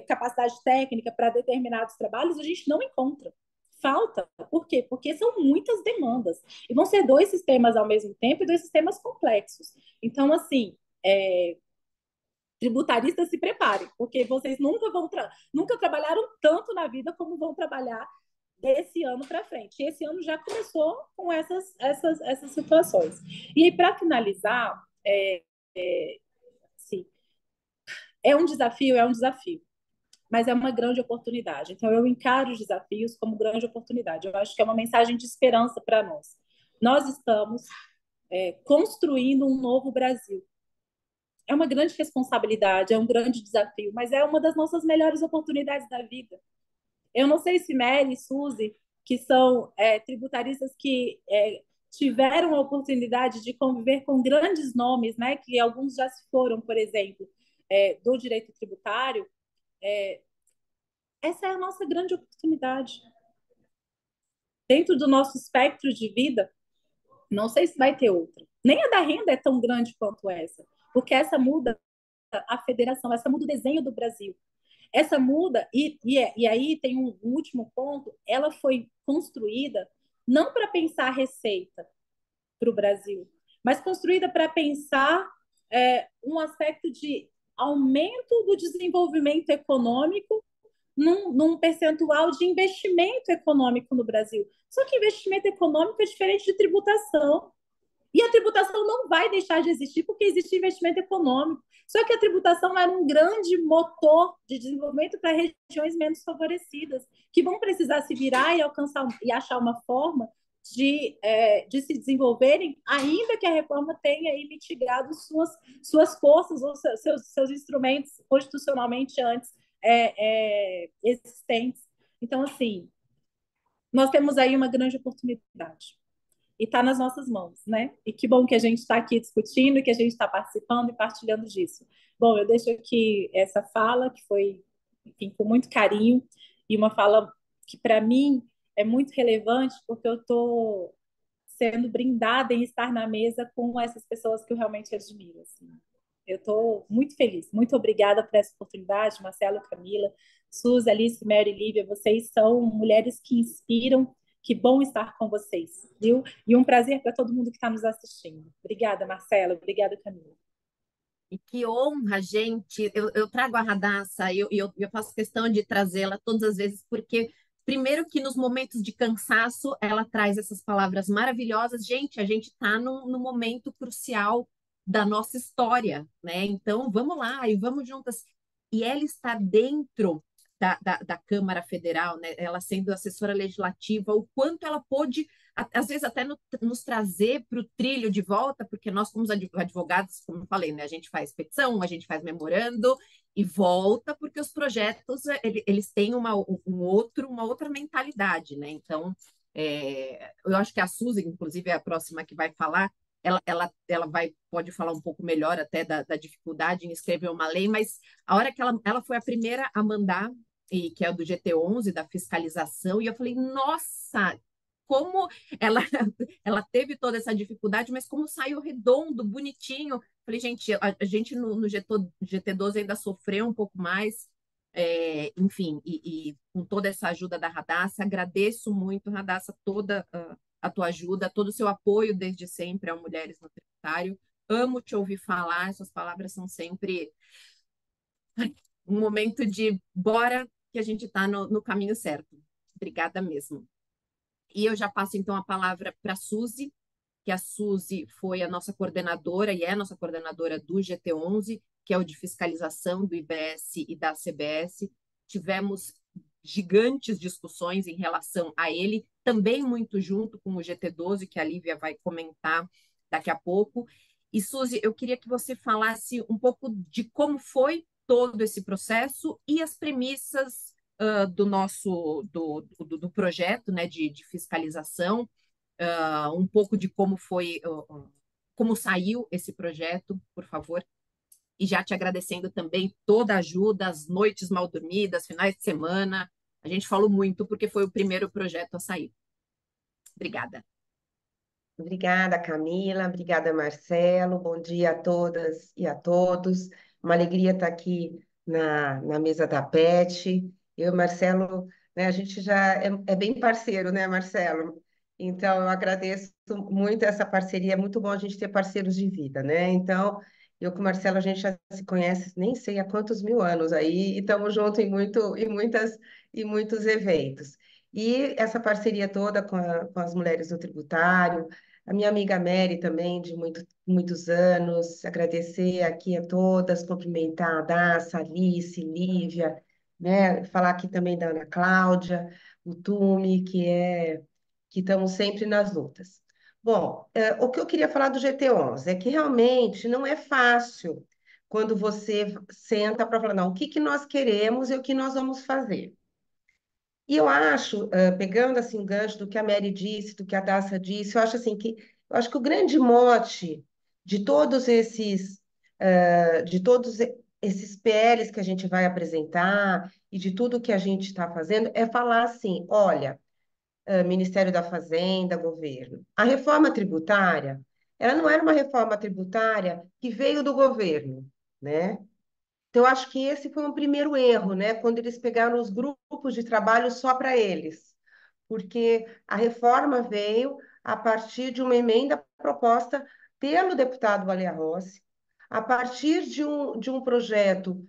capacidade técnica para determinados trabalhos, a gente não encontra. Falta. Por quê? Porque são muitas demandas. E vão ser 2 sistemas ao mesmo tempo e 2 sistemas complexos. Então, assim, tributaristas se preparem, porque vocês nunca trabalharam tanto na vida como vão trabalhar desse ano para frente. E esse ano já começou com essas situações. E aí, para finalizar, sim, é um desafio, mas é uma grande oportunidade. Então, eu encaro os desafios como grande oportunidade. Eu acho que é uma mensagem de esperança para nós. Nós estamos construindo um novo Brasil. É uma grande responsabilidade, é um grande desafio, mas é uma das nossas melhores oportunidades da vida. Eu não sei se Mary e Suzy, que são tributaristas que tiveram a oportunidade de conviver com grandes nomes, né, que alguns já se foram, por exemplo, do direito tributário, essa é a nossa grande oportunidade. dentro do nosso espectro de vida, não sei se vai ter outra. Nem a da renda é tão grande quanto essa, porque essa muda a federação, essa muda o desenho do Brasil. Essa muda, e aí tem um último ponto, ela foi construída não para pensar receita para o Brasil, mas construída para pensar um aspecto de aumento do desenvolvimento econômico num percentual de investimento econômico no Brasil. Só que investimento econômico é diferente de tributação. E a tributação não vai deixar de existir porque existe investimento econômico. Só que a tributação era um grande motor de desenvolvimento para regiões menos favorecidas, que vão precisar se virar e alcançar e achar uma forma de se desenvolverem, ainda que a reforma tenha aí mitigado suas forças ou seus instrumentos constitucionalmente antes existentes. Então, assim, nós temos aí uma grande oportunidade e está nas nossas mãos, né? E que bom que a gente está aqui discutindo, que a gente está participando e partilhando disso. Bom, eu deixo aqui essa fala, que foi, enfim, com muito carinho, e uma fala que, para mim, é muito relevante, porque eu estou sendo brindada em estar na mesa com essas pessoas que eu realmente admiro. Assim. Eu estou muito feliz. Muito obrigada por essa oportunidade, Marcelo, Camila, Suzy, Alice, Mary, Lívia. Vocês são mulheres que inspiram. Que bom estar com vocês, viu? E um prazer para todo mundo que está nos assistindo. Obrigada, Marcela. Obrigada, Camila. E que honra, gente. Eu trago a Radassa e eu faço questão de trazê-la todas as vezes, porque, primeiro, que nos momentos de cansaço, ela traz essas palavras maravilhosas. Gente, a gente está num momento crucial da nossa história, né? Então, vamos lá e vamos juntas. E ela está dentro da Câmara Federal, né? Ela sendo assessora legislativa, o quanto ela pôde às vezes até nos trazer para o trilho de volta, porque nós, como advogados, como eu falei, né, a gente faz petição, a gente faz memorando e volta, porque os projetos eles têm uma outra mentalidade, né? Então, eu acho que a Suzy, inclusive, é a próxima que vai falar, ela pode falar um pouco melhor até da dificuldade em escrever uma lei, mas a hora que ela foi a primeira a mandar, e que é do GT11, da fiscalização, e eu falei, nossa, como ela, ela teve toda essa dificuldade, mas como saiu redondo, bonitinho. Falei, gente, a gente no GT12 ainda sofreu um pouco mais, enfim, e com toda essa ajuda da Radassa, agradeço muito, Radassa, toda a tua ajuda, todo o seu apoio desde sempre a Mulheres no Tributário. Amo te ouvir falar, essas palavras são sempre um momento de bora que a gente está no caminho certo. Obrigada mesmo. E eu já passo, então, a palavra para a Suzy, que a Suzy foi a nossa coordenadora e é a nossa coordenadora do GT11, que é o de fiscalização do IBS e da CBS. Tivemos gigantes discussões em relação a ele, também muito junto com o GT12, que a Lívia vai comentar daqui a pouco. E, Suzy, eu queria que você falasse um pouco de como foi todo esse processo e as premissas do nosso do projeto, né, de fiscalização, um pouco de como foi, como saiu esse projeto, por favor. E já te agradecendo também toda a ajuda, as noites mal dormidas, finais de semana. A gente falou muito porque foi o primeiro projeto a sair. Obrigada. Obrigada, Camila. Obrigada, Marcelo. Bom dia a todas e a todos. Uma alegria estar aqui na mesa da PET. Eu e Marcelo, né, a gente já é bem parceiro, né, Marcelo? Então, eu agradeço muito essa parceria. É muito bom a gente ter parceiros de vida, né? Então, eu com o Marcelo, a gente já se conhece, nem sei há quantos mil anos aí, e estamos juntos em muitos eventos. E essa parceria toda com as mulheres do tributário, a minha amiga Mary também, de muitos anos, agradecer aqui a todas, cumprimentar a Daça, Alice, Lívia, né? Falar aqui também da Ana Cláudia, o Tume, que estamos sempre nas lutas. Bom, o que eu queria falar do GT11 é que realmente não é fácil quando você senta para falar, não, o que que nós queremos e o que nós vamos fazer. E eu acho, pegando assim o gancho do que a Mary disse, do que a Daça disse, eu acho assim eu acho que o grande mote de esses PLs que a gente vai apresentar e de tudo que a gente está fazendo é falar assim, olha, Ministério da Fazenda, governo. A reforma tributária, ela não era uma reforma tributária que veio do governo, né? Então, eu acho que esse foi um primeiro erro, né? Quando eles pegaram os grupos de trabalho só para eles, porque a reforma veio a partir de uma emenda proposta pelo deputado Baleia Rossi, a partir de um projeto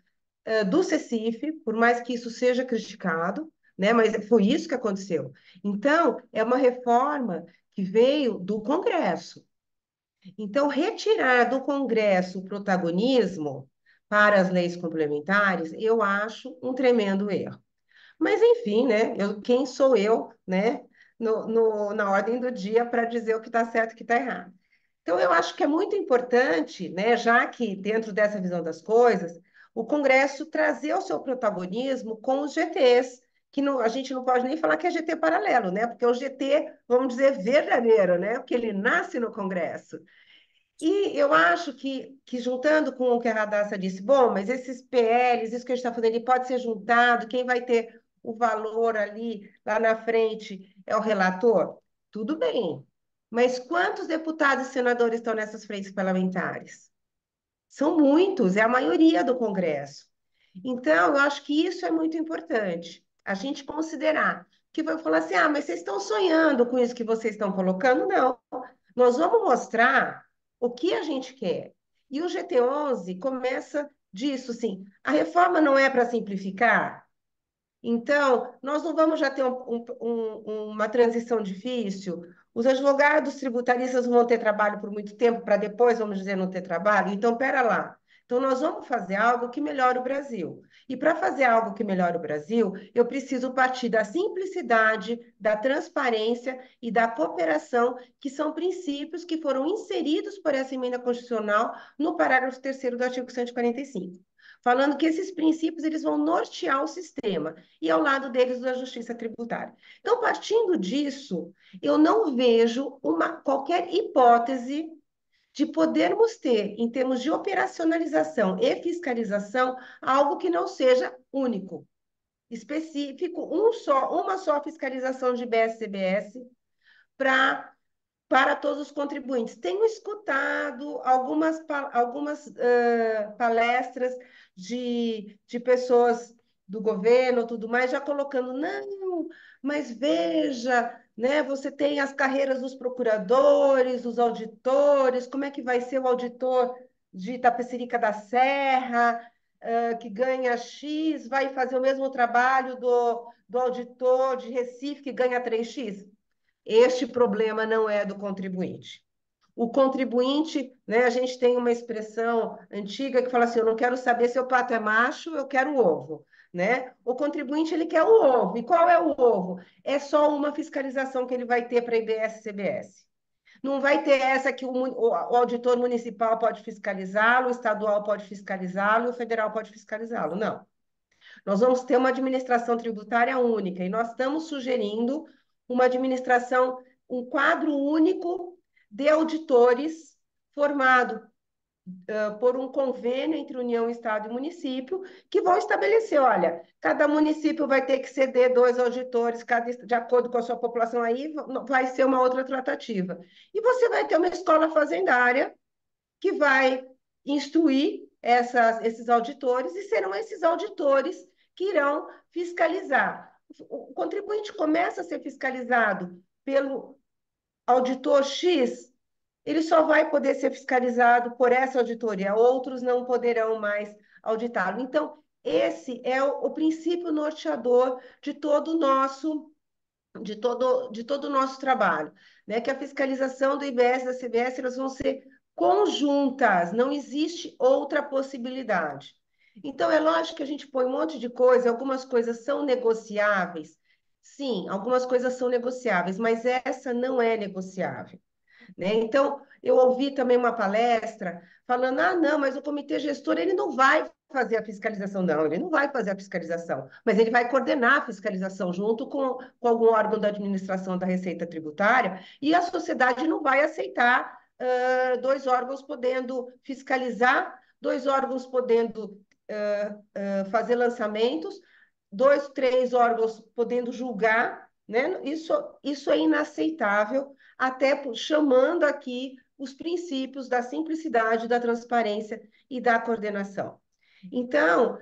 do CECIF, por mais que isso seja criticado, né? Mas foi isso que aconteceu. Então, é uma reforma que veio do Congresso. Então, retirar do Congresso o protagonismo para as leis complementares, eu acho um tremendo erro. Mas, enfim, né? Quem sou eu, né? Na ordem do dia para dizer o que está certo e o que está errado. Então, eu acho que é muito importante, né, já que dentro dessa visão das coisas, o Congresso trazer o seu protagonismo com os GTs, que não, a gente não pode nem falar que é GT paralelo, né? Porque é o GT, vamos dizer, verdadeiro, né? Porque ele nasce no Congresso. E eu acho que juntando com o que a Radassa disse, bom, mas esses PLs, isso que a gente está fazendo, ele pode ser juntado, quem vai ter o valor ali, lá na frente, é o relator? Tudo bem. Mas quantos deputados e senadores estão nessas frentes parlamentares? São muitos, é a maioria do Congresso. Então, eu acho que isso é muito importante, a gente considerar. Que vai falar assim, ah, mas vocês estão sonhando com isso que vocês estão colocando? Não. Nós vamos mostrar o que a gente quer. E o GT11 começa disso, assim, a reforma não é para simplificar? Então, nós não vamos já ter uma transição difícil. Os advogados tributaristas vão ter trabalho por muito tempo, para depois, vamos dizer, não ter trabalho. Então, pera lá. Então, nós vamos fazer algo que melhore o Brasil. E para fazer algo que melhore o Brasil, eu preciso partir da simplicidade, da transparência e da cooperação, que são princípios que foram inseridos por essa emenda constitucional no parágrafo 3º do artigo 145, falando que esses princípios eles vão nortear o sistema e ao lado deles da justiça tributária. Então, partindo disso, eu não vejo qualquer hipótese de podermos ter, em termos de operacionalização e fiscalização, algo que não seja único, específico, uma só fiscalização de BS-CBS para todos os contribuintes. Tenho escutado algumas palestras de pessoas do governo, tudo mais, já colocando, não, mas veja, né, você tem as carreiras dos procuradores, dos auditores, como é que vai ser o auditor de Itapecerica da Serra, que ganha X, vai fazer o mesmo trabalho do auditor de Recife, que ganha 3X? Este problema não é do contribuinte. O contribuinte, né, a gente tem uma expressão antiga que fala assim, eu não quero saber se o pato é macho, eu quero o ovo, né? O contribuinte, ele quer o ovo. E qual é o ovo? É só uma fiscalização que ele vai ter para IBS e CBS. Não vai ter essa que o auditor municipal pode fiscalizá-lo, o estadual pode fiscalizá-lo e o federal pode fiscalizá-lo. Não. Nós vamos ter uma administração tributária única e nós estamos sugerindo uma administração, um quadro único de auditores formado por um convênio entre União, Estado e município, que vão estabelecer, olha, cada município vai ter que ceder 2 auditores, de acordo com a sua população, aí vai ser uma outra tratativa. E você vai ter uma escola fazendária que vai instruir esses auditores e serão esses auditores que irão fiscalizar. O contribuinte começa a ser fiscalizado pelo auditor X, ele só vai poder ser fiscalizado por essa auditoria, outros não poderão mais auditá-lo. Então, esse é o princípio norteador de todo o nosso de todo o nosso trabalho, né? Que a fiscalização do IBS e da CBS elas vão ser conjuntas, não existe outra possibilidade. Então, é lógico que a gente põe um monte de coisa, algumas coisas são negociáveis. Sim, algumas coisas são negociáveis, mas essa não é negociável, né? Então, eu ouvi também uma palestra falando, ah, não, mas o comitê gestor ele não vai fazer a fiscalização, não, ele não vai fazer a fiscalização, mas ele vai coordenar a fiscalização junto com algum órgão da administração da Receita Tributária, e a sociedade não vai aceitar 2 órgãos podendo fiscalizar, 2 órgãos podendo fazer lançamentos, 2, 3 órgãos podendo julgar, né? Isso é inaceitável, até chamando aqui os princípios da simplicidade, da transparência e da coordenação. Então,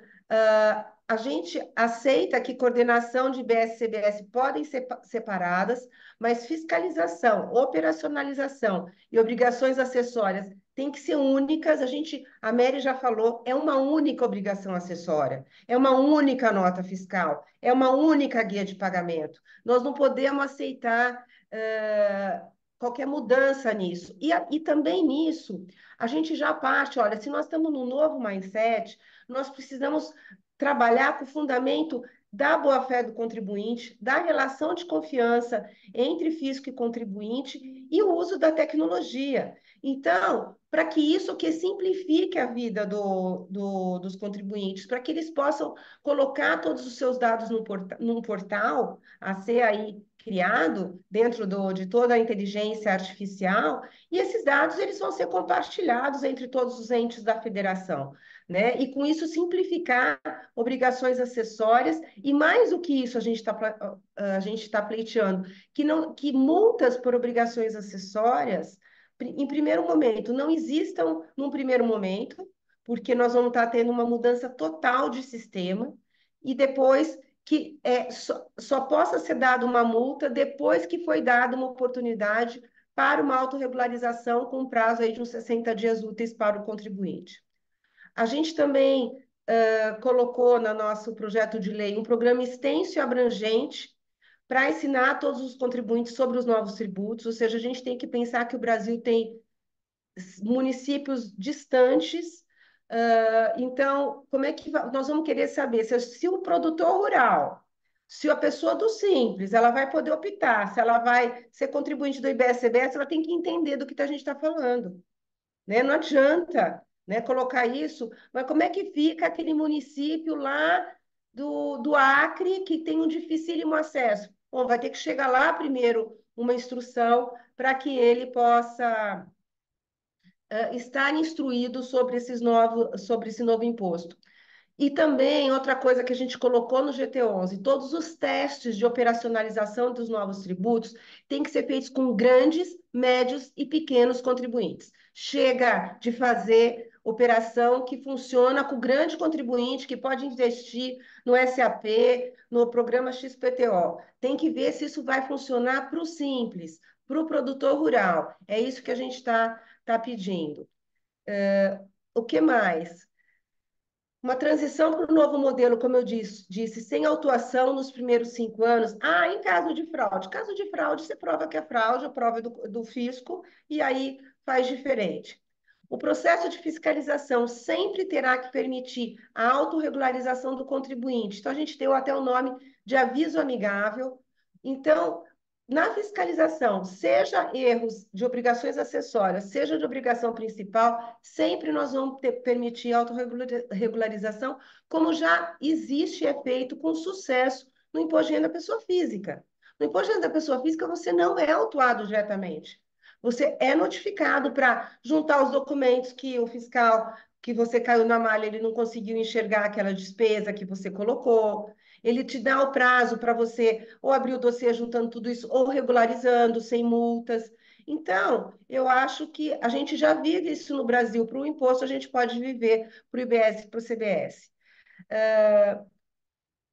a gente aceita que coordenação de IBS e CBS podem ser separadas, mas fiscalização, operacionalização e obrigações acessórias têm que ser únicas. A Mary já falou, é uma única obrigação acessória, é uma única nota fiscal, é uma única guia de pagamento. Nós não podemos aceitar qualquer mudança nisso. E também nisso, a gente já parte, olha, se nós estamos num novo mindset, nós precisamos trabalhar com o fundamento da boa-fé do contribuinte, da relação de confiança entre fisco e contribuinte e o uso da tecnologia. Então, para que isso que simplifique a vida dos contribuintes, para que eles possam colocar todos os seus dados num portal a ser aí criado dentro de toda a inteligência artificial, e esses dados eles vão ser compartilhados entre todos os entes da federação, né? E com isso simplificar obrigações acessórias, e mais do que isso a gente está pleiteando, que multas por obrigações acessórias, em primeiro momento, não existam num primeiro momento, porque nós vamos estar tendo uma mudança total de sistema, e depois que só possa ser dada uma multa depois que foi dada uma oportunidade para uma autorregularização com um prazo aí de uns 60 dias úteis para o contribuinte. A gente também colocou no nosso projeto de lei um programa extenso e abrangente para ensinar todos os contribuintes sobre os novos tributos, ou seja, a gente tem que pensar que o Brasil tem municípios distantes, então, como é que nós vamos querer saber se o produtor rural, se a pessoa do Simples, ela vai poder optar, se ela vai ser contribuinte do IBS-CBS, ela tem que entender do que a gente está falando, né? Não adianta, né, colocar isso, mas como é que fica aquele município lá do Acre que tem um dificílimo acesso? Bom, vai ter que chegar lá primeiro uma instrução para que ele possa estar instruído sobre esse novo imposto. E também, outra coisa que a gente colocou no GT11, todos os testes de operacionalização dos novos tributos têm que ser feitos com grandes, médios e pequenos contribuintes. Chega de fazer operação que funciona com o grande contribuinte que pode investir no SAP, no programa XPTO. Tem que ver se isso vai funcionar para o simples, para o produtor rural. É isso que a gente está pedindo. O que mais? Uma transição para o novo modelo, como eu disse, sem autuação nos primeiros 5 anos. Em caso de fraude. Caso de fraude, você prova que é fraude, a prova é do fisco, e aí faz diferente. O processo de fiscalização sempre terá que permitir a autorregularização do contribuinte. Então, a gente deu até o nome de aviso amigável. Então, na fiscalização, seja erros de obrigações acessórias, seja de obrigação principal, sempre nós vamos permitir a autorregularização, como já existe e é feito com sucesso no imposto de renda da pessoa física. No imposto de renda da pessoa física, você não é autuado diretamente. Você é notificado para juntar os documentos que o fiscal, que você caiu na malha, ele não conseguiu enxergar aquela despesa que você colocou. Ele te dá o prazo para você ou abrir o dossiê juntando tudo isso, ou regularizando, sem multas. Então, eu acho que a gente já vive isso no Brasil. Para o imposto, a gente pode viver para o IBS e para o CBS.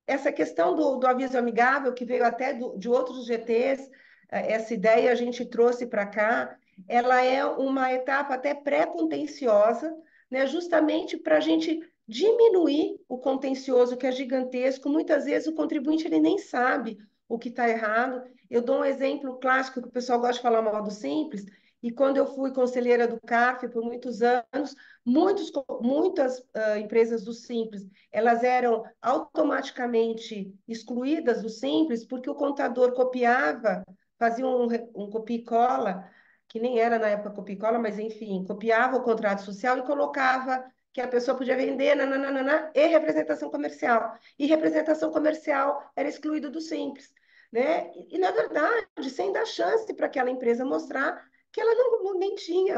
Essa questão do aviso amigável, que veio até de outros GTs, essa ideia a gente trouxe para cá, ela é uma etapa até pré-contenciosa, né, justamente para a gente diminuir o contencioso, que é gigantesco. Muitas vezes o contribuinte ele nem sabe o que está errado. Eu dou um exemplo clássico que o pessoal gosta de falar mal do Simples, e quando eu fui conselheira do CARF por muitos anos, muitas empresas do Simples elas eram automaticamente excluídas do Simples porque o contador copiava, fazia um copia e cola, que nem era na época copia e cola, mas enfim, copiava o contrato social e colocava que a pessoa podia vender nananana, e representação comercial. E representação comercial era excluído do Simples. Né? Na verdade, sem dar chance para aquela empresa mostrar que ela nem tinha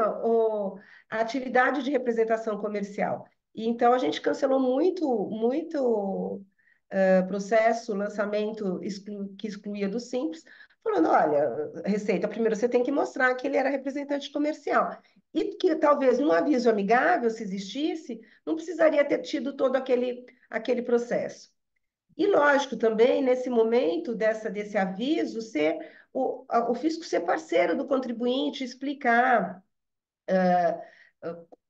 a atividade de representação comercial. E então a gente cancelou muito processo, lançamento que excluía do Simples, falando, olha, Receita, primeiro você tem que mostrar que ele era representante comercial. E que talvez num aviso amigável, se existisse, não precisaria ter tido todo aquele processo. E lógico também, nesse momento desse aviso, o fisco ser parceiro do contribuinte, explicar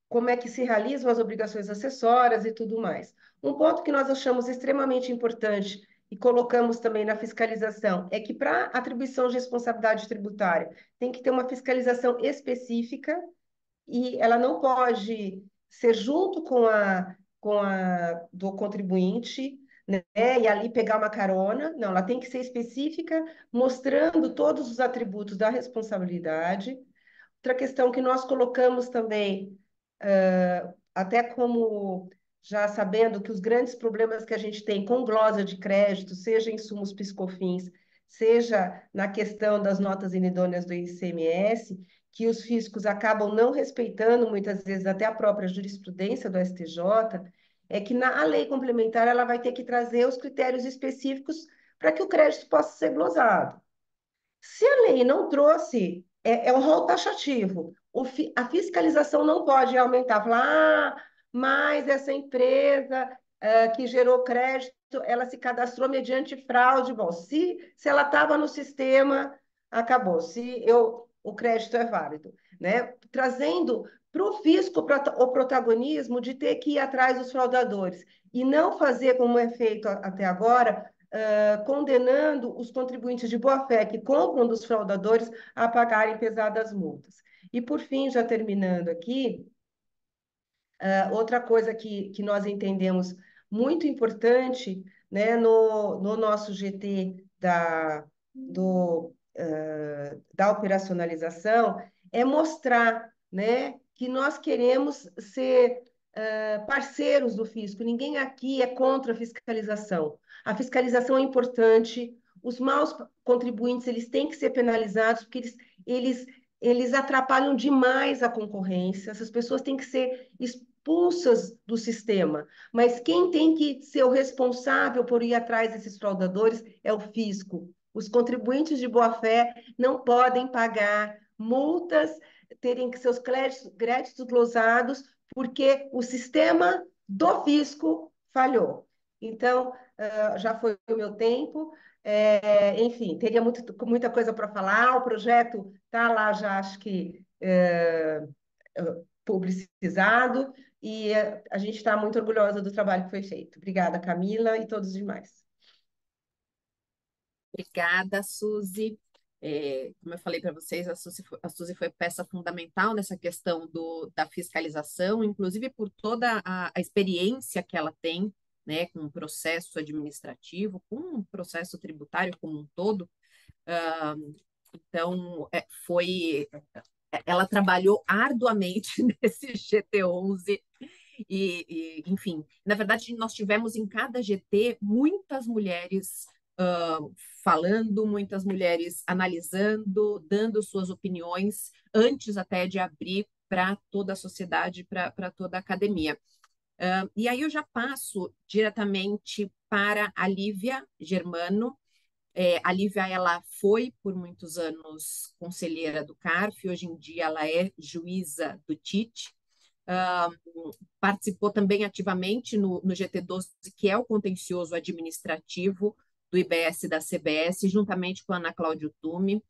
como é que se realizam as obrigações acessórias e tudo mais. Um ponto que nós achamos extremamente importante e colocamos também na fiscalização é que para atribuição de responsabilidade tributária tem que ter uma fiscalização específica e ela não pode ser junto com a do contribuinte, né? E ali pegar uma carona. Não, ela tem que ser específica, mostrando todos os atributos da responsabilidade. Outra questão que nós colocamos também, até como já sabendo que os grandes problemas que a gente tem com glosa de crédito, seja em insumos piscofins, seja na questão das notas inidôneas do ICMS, que os fiscos acabam não respeitando, muitas vezes até a própria jurisprudência do STJ, é que a lei complementar ela vai ter que trazer os critérios específicos para que o crédito possa ser glosado. Se a lei não trouxe, é um rol taxativo. A fiscalização não pode aumentar, falar, mas essa empresa que gerou crédito, ela se cadastrou mediante fraude. Bom, se ela estava no sistema, acabou. O crédito é válido, né? Trazendo para o fisco o protagonismo de ter que ir atrás dos fraudadores e não fazer como é feito até agora, condenando os contribuintes de boa-fé que compram dos fraudadores a pagarem pesadas multas. E, por fim, já terminando aqui, outra coisa que nós entendemos muito importante, né, no nosso GT da operacionalização é mostrar, né, que nós queremos ser parceiros do fisco. Ninguém aqui é contra a fiscalização. A fiscalização é importante. Os maus contribuintes eles têm que ser penalizados porque eles atrapalham demais a concorrência. Essas pessoas têm que ser expulsas do sistema. Mas quem tem que ser o responsável por ir atrás desses fraudadores é o fisco. Os contribuintes de boa-fé não podem pagar multas, terem que seus créditos glosados, porque o sistema do fisco falhou. Então, já foi o meu tempo. Enfim, teria muita coisa para falar. O projeto está lá já, acho que publicizado, e a gente está muito orgulhosa do trabalho que foi feito. Obrigada, Camila, e todos os demais. Obrigada, Suzy. Como eu falei para vocês, a Suzy foi peça fundamental nessa questão da fiscalização, inclusive por toda a experiência que ela tem, né, com o processo administrativo, com o processo tributário como um todo. Então, ela trabalhou arduamente nesse GT11 enfim, na verdade, nós tivemos em cada GT muitas mulheres falando, muitas mulheres analisando, dando suas opiniões, antes até de abrir para toda a sociedade, para toda a academia. E aí eu já passo diretamente para a Lívia Germano. A Lívia, ela foi por muitos anos conselheira do CARF, hoje em dia ela é juíza do TIT, participou também ativamente no GT12, que é o contencioso administrativo do IBS da CBS, juntamente com a Ana Cláudia Tume,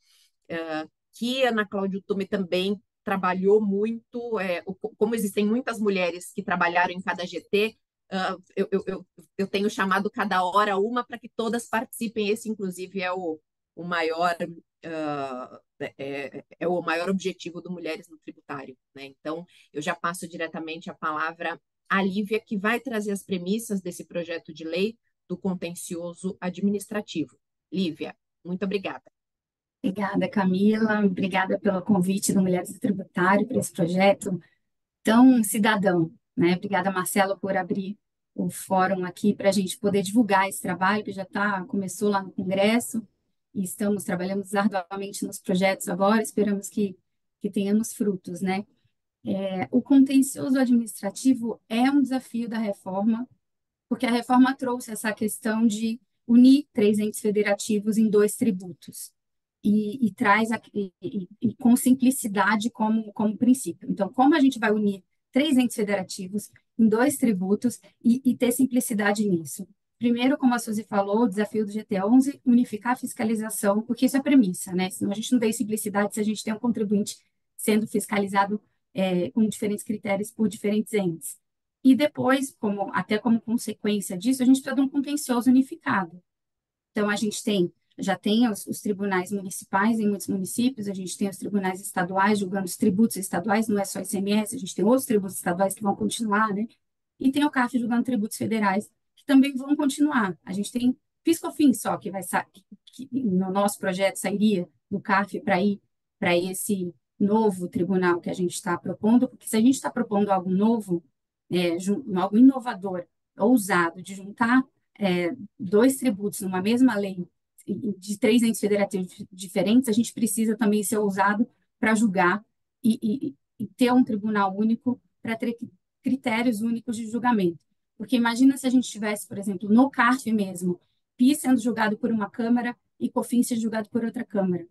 que a Ana Cláudia Tume também trabalhou muito, como existem muitas mulheres que trabalharam em cada GT, eu tenho chamado cada hora uma para que todas participem. Esse, inclusive, é o maior o maior objetivo do Mulheres no Tributário, né? Então, eu já passo diretamente a palavra à Lívia, que vai trazer as premissas desse projeto de lei do contencioso administrativo. Lívia, muito obrigada. Obrigada, Camila. Obrigada pelo convite do Mulheres no Tributário para esse projeto tão cidadão, né? Obrigada, Marcelo, por abrir o fórum aqui para a gente poder divulgar esse trabalho que já começou lá no Congresso e estamos trabalhando arduamente nos projetos agora, esperamos que tenhamos frutos, né? O contencioso administrativo é um desafio da reforma, porque a reforma trouxe essa questão de unir 3 entes federativos em 2 tributos e traz e com simplicidade como princípio. Então, como a gente vai unir 3 entes federativos em 2 tributos e ter simplicidade nisso? Primeiro, como a Suzy falou, o desafio do GT11, unificar a fiscalização, porque isso é premissa, né? Senão a gente não tem simplicidade se a gente tem um contribuinte sendo fiscalizado com diferentes critérios por diferentes entes. E depois, até como consequência disso, a gente precisa de um contencioso unificado. Então, a gente já tem os tribunais municipais em muitos municípios, a gente tem os tribunais estaduais julgando os tributos estaduais, não é só ICMS, a gente tem outros tributos estaduais que vão continuar, né? E tem o CARF julgando tributos federais, que também vão continuar. A gente tem PIS/COFINS só, que no nosso projeto sairia do CARF para ir para esse novo tribunal que a gente está propondo, porque se a gente está propondo algo novo, algo inovador, ousado, de juntar 2 tributos numa mesma lei de 3 entes federativos diferentes, a gente precisa também ser ousado para julgar e ter um tribunal único para ter critérios únicos de julgamento. Porque imagina se a gente tivesse, por exemplo, no CARF mesmo, PIS sendo julgado por uma Câmara e COFINS sendo julgado por outra Câmara.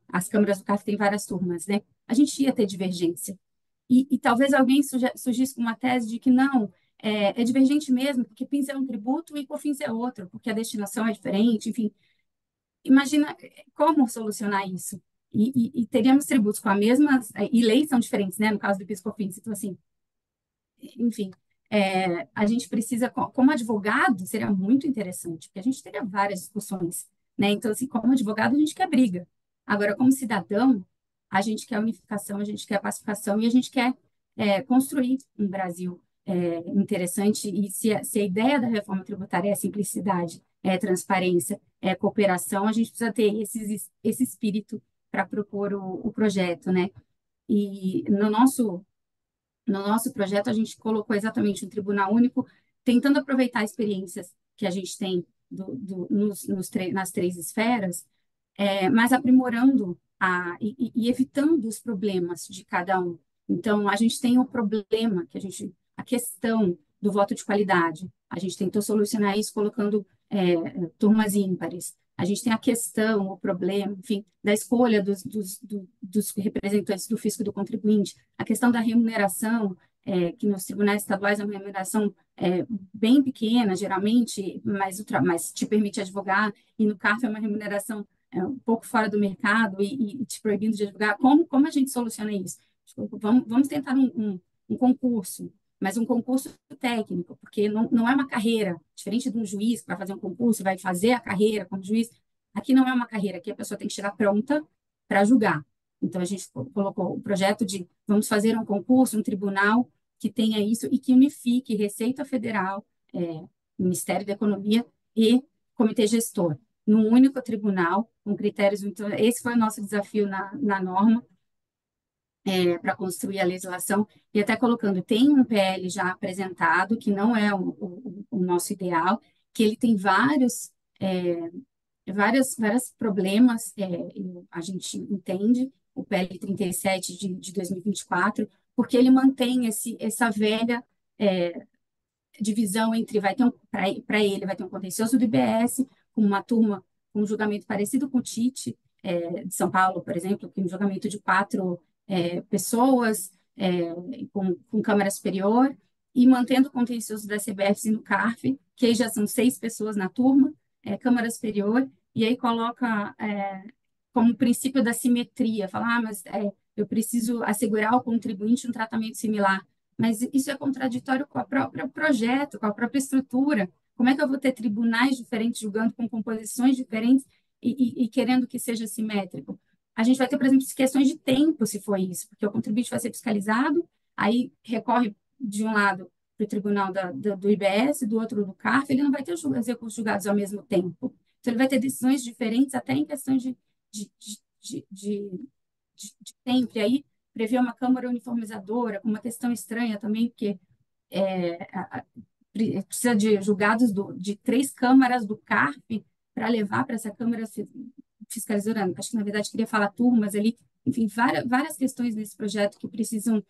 As câmaras do CARF têm várias turmas, né? A gente ia ter divergência. E talvez alguém surgisse com uma tese de que não, é divergente mesmo, porque PIS é um tributo e COFINS é outro, porque a destinação é diferente, enfim. Imagina como solucionar isso. E teríamos tributos com as mesmas, e leis são diferentes, né, no caso do PIS/COFINS, então assim, enfim, a gente precisa, como advogado, seria muito interessante, porque a gente teria várias discussões, né, então assim, como advogado a gente quer briga, agora como cidadão, a gente quer unificação, a gente quer pacificação e a gente quer construir um Brasil interessante, e se a ideia da reforma tributária é simplicidade, é transparência, é cooperação, a gente precisa ter esse espírito para propor o projeto, né? E no nosso projeto, a gente colocou exatamente um tribunal único, tentando aproveitar experiências que a gente tem nas 3 esferas, mas aprimorando e evitando os problemas de cada um. Então, a gente tem o problema, a questão do voto de qualidade. A gente tentou solucionar isso colocando turmas ímpares. A gente tem a questão, o problema, enfim, da escolha dos representantes do fisco e do contribuinte, a questão da remuneração, que nos tribunais estaduais é uma remuneração bem pequena, geralmente, mas te permite advogar, e no CARF é uma remuneração um pouco fora do mercado e te proibindo de advogar. Como a gente soluciona isso? Vamos tentar um concurso, mas um concurso técnico, porque não é uma carreira, diferente de um juiz que vai fazer um concurso, vai fazer a carreira como juiz. Aqui não é uma carreira, aqui a pessoa tem que chegar pronta para julgar. Então, a gente colocou o projeto de vamos fazer um concurso, um tribunal que tenha isso e que unifique Receita Federal, Ministério da Economia e Comitê Gestor, num único tribunal, com critérios. Então, esse foi o nosso desafio na norma, para construir a legislação, e até colocando, tem um PL já apresentado, que não é o nosso ideal, que ele tem vários problemas, a gente entende, o PL 37 de 2024, porque ele mantém essa velha divisão entre, para ele, vai ter um contencioso do IBS, com uma turma com um julgamento parecido com o TIT, de São Paulo, por exemplo, que é um julgamento de 4 pessoas, com Câmara Superior, e mantendo o contencioso da CBF e no CARF, que aí já são 6 pessoas na turma, Câmara Superior, e aí coloca como princípio da simetria, falar, mas eu preciso assegurar ao contribuinte um tratamento similar, mas isso é contraditório com o próprio projeto, com a própria estrutura. Como é que eu vou ter tribunais diferentes julgando com composições diferentes e querendo que seja simétrico? A gente vai ter, por exemplo, questões de tempo, se for isso, porque o contribuinte vai ser fiscalizado, aí recorre de um lado para o tribunal do IBS, do outro do CARF, ele não vai ter os recursos julgados ao mesmo tempo. Então, ele vai ter decisões diferentes, até em questões de tempo. E aí, prevê uma Câmara uniformizadora, com uma questão estranha também, porque precisa de julgados de 3 câmaras do CARF para levar para essa Câmara fiscalizadora. Acho que, na verdade, queria falar turmas ali. Enfim, várias questões nesse projeto que precisam,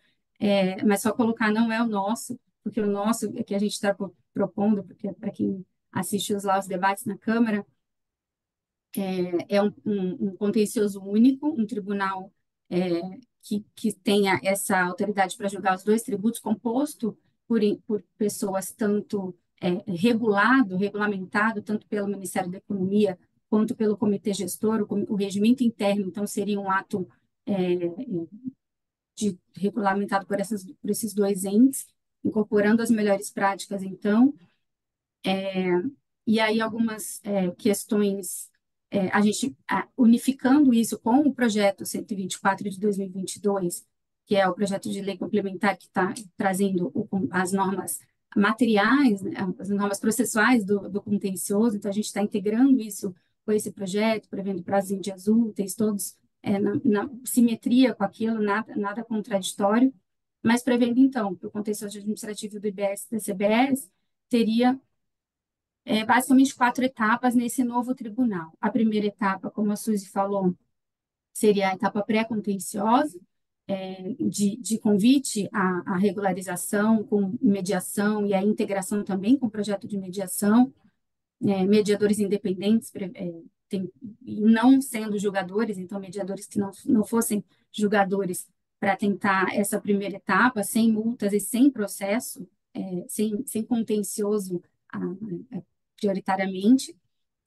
mas só colocar não é o nosso, porque o nosso é que a gente está propondo, porque para quem assiste os debates na Câmara, é um contencioso único, um tribunal que tenha essa autoridade para julgar os dois tributos, composto por pessoas tanto regulamentado, tanto pelo Ministério da Economia quanto pelo Comitê Gestor, o regimento interno, então, seria um ato regulamentado por esses dois entes, incorporando as melhores práticas, então, e aí algumas questões, a gente unificando isso com o projeto 124 de 2022, que é o projeto de lei complementar que está trazendo as normas materiais, né, as normas processuais do contencioso, então a gente está integrando isso com esse projeto, prevendo prazos em dias úteis, todos na simetria com aquilo, nada contraditório, mas prevendo, então, que o contencioso administrativo do IBS e da CBS teria basicamente 4 etapas nesse novo tribunal. A primeira etapa, como a Suzy falou, seria a etapa pré-contenciosa, de convite à regularização com mediação e a integração também com o projeto de mediação, mediadores independentes, não sendo julgadores, então mediadores que não fossem julgadores, para tentar essa primeira etapa, sem multas e sem processo, sem contencioso prioritariamente.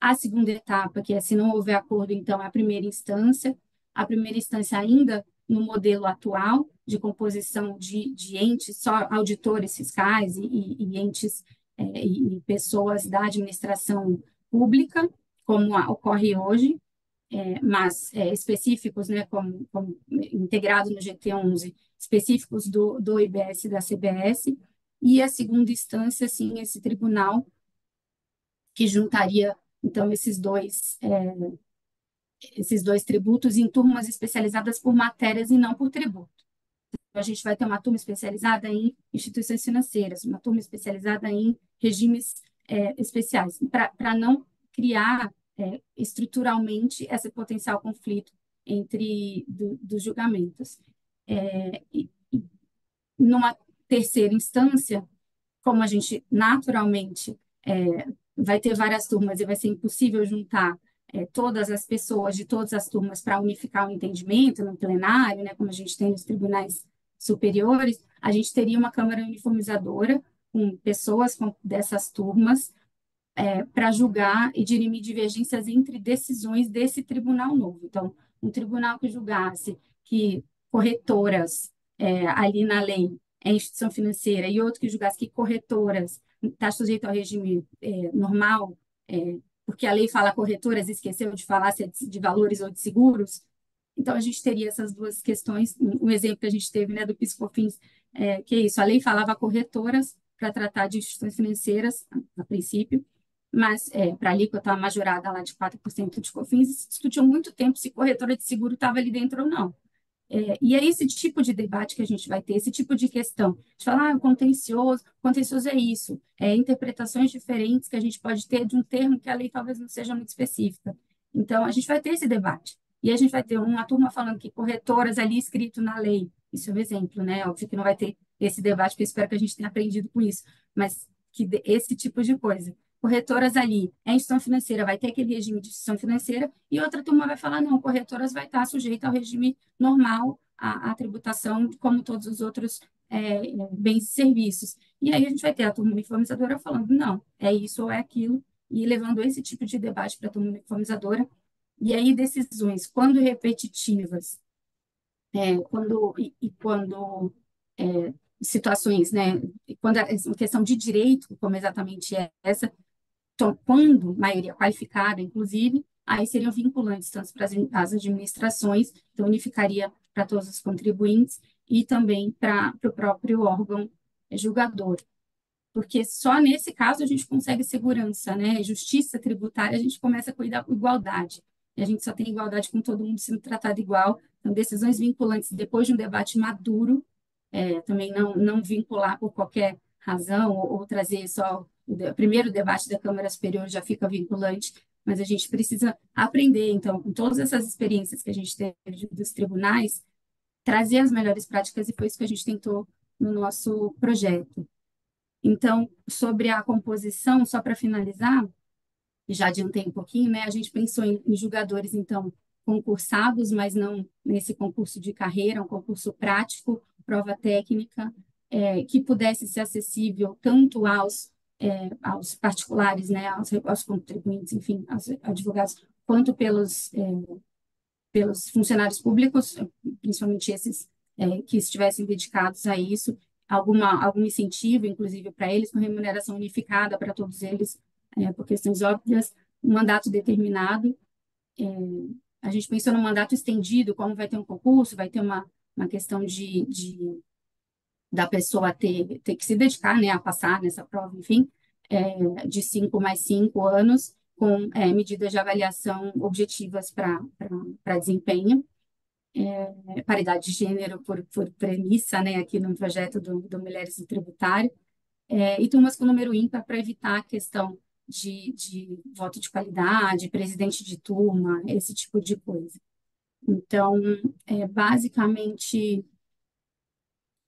A segunda etapa, que é se não houver acordo, então, é a primeira instância ainda no modelo atual de composição de entes, só auditores fiscais e entes e pessoas da administração pública, como ocorre hoje, mas específicos, né, como integrado no GT11, específicos do IBS e da CBS, e a segunda instância, sim, esse tribunal que juntaria, então, esses dois tributos em turmas especializadas por matérias e não por tributo. Então, a gente vai ter uma turma especializada em instituições financeiras, uma turma especializada em regimes especiais, para não criar estruturalmente esse potencial conflito dos julgamentos. Numa terceira instância, como a gente naturalmente vai ter várias turmas e vai ser impossível juntar todas as pessoas de todas as turmas para unificar o entendimento no plenário, né, como a gente tem nos tribunais superiores, a gente teria uma Câmara uniformizadora com pessoas dessas turmas para julgar e dirimir divergências entre decisões desse tribunal novo. Então, um tribunal que julgasse que corretoras ali na lei é instituição financeira e outro que julgasse que corretoras está sujeito ao regime normal, porque a lei fala corretoras e esqueceu de falar se é de valores ou de seguros. Então, a gente teria essas duas questões. Um exemplo que a gente teve, né, do PIS/COFINS, que é isso, a lei falava corretoras para tratar de instituições financeiras, a princípio, mas para a alíquota majorada lá de 4% de COFINS, se discutiu muito tempo se corretora de seguro estava ali dentro ou não. E é esse tipo de debate que a gente vai ter, esse tipo de questão. De falar, contencioso é isso, interpretações diferentes que a gente pode ter de um termo que a lei talvez não seja muito específica. Então, a gente vai ter esse debate. E a gente vai ter uma turma falando que corretoras ali escrito na lei, isso é um exemplo, né? Óbvio que não vai ter esse debate, porque eu espero que a gente tenha aprendido com isso, mas que esse tipo de coisa. Corretoras ali, instituição financeira vai ter aquele regime de instituição financeira, e outra turma vai falar, não, corretoras vai estar sujeita ao regime normal, à tributação, como todos os outros bens e serviços. E aí a gente vai ter a turma uniformizadora falando, não, é isso ou é aquilo, e levando esse tipo de debate para a turma uniformizadora. E aí decisões, quando repetitivas, quando situações, né, quando a questão de direito, como exatamente é essa, quando maioria qualificada, inclusive, aí seriam vinculantes tanto para as administrações, então unificaria para todos os contribuintes e também para o próprio órgão julgador. Porque só nesse caso a gente consegue segurança, né? Justiça tributária, a gente começa a cuidar com igualdade. E a gente só tem igualdade com todo mundo sendo tratado igual. Então, decisões vinculantes, depois de um debate maduro, também não vincular por qualquer razão ou trazer só o primeiro debate da Câmara Superior já fica vinculante, mas a gente precisa aprender, então, com todas essas experiências que a gente teve dos tribunais, trazer as melhores práticas e foi isso que a gente tentou no nosso projeto. Então, sobre a composição, só para finalizar, já adiantei um pouquinho, né? A gente pensou em julgadores, então, concursados, mas não nesse concurso de carreira, um concurso prático, prova técnica, que pudesse ser acessível tanto aos particulares, né? Aos contribuintes, enfim, aos advogados, quanto pelos funcionários públicos, principalmente esses que estivessem dedicados a isso, algum incentivo, inclusive, para eles, com remuneração unificada para todos eles, por questões óbvias, um mandato determinado. A gente pensou no mandato estendido, como vai ter um concurso, vai ter uma questão da pessoa ter que se dedicar, né, a passar nessa prova, enfim, de 5 mais 5 anos, com medidas de avaliação objetivas para desempenho, paridade de gênero por premissa, né, aqui no projeto do Mulheres no Tributário, e turmas com número ímpar para evitar a questão de voto de qualidade, presidente de turma, esse tipo de coisa. Então, basicamente,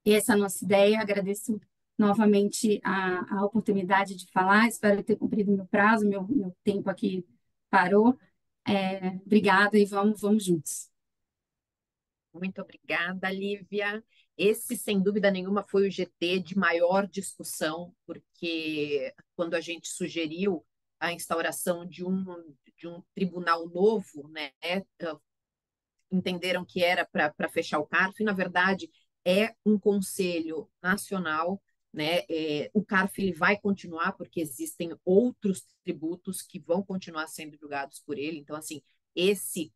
essa é a nossa ideia. Agradeço novamente a oportunidade de falar, espero ter cumprido meu prazo, meu tempo aqui parou. Obrigada e vamos juntos. Muito obrigada, Lívia. Esse, sem dúvida nenhuma, foi o GT de maior discussão, porque quando a gente sugeriu a instauração de um tribunal novo, né, entenderam que era para fechar o CARF, e, na verdade, é um conselho nacional, né? O CARF ele vai continuar, porque existem outros tributos que vão continuar sendo julgados por ele. Então, assim, esse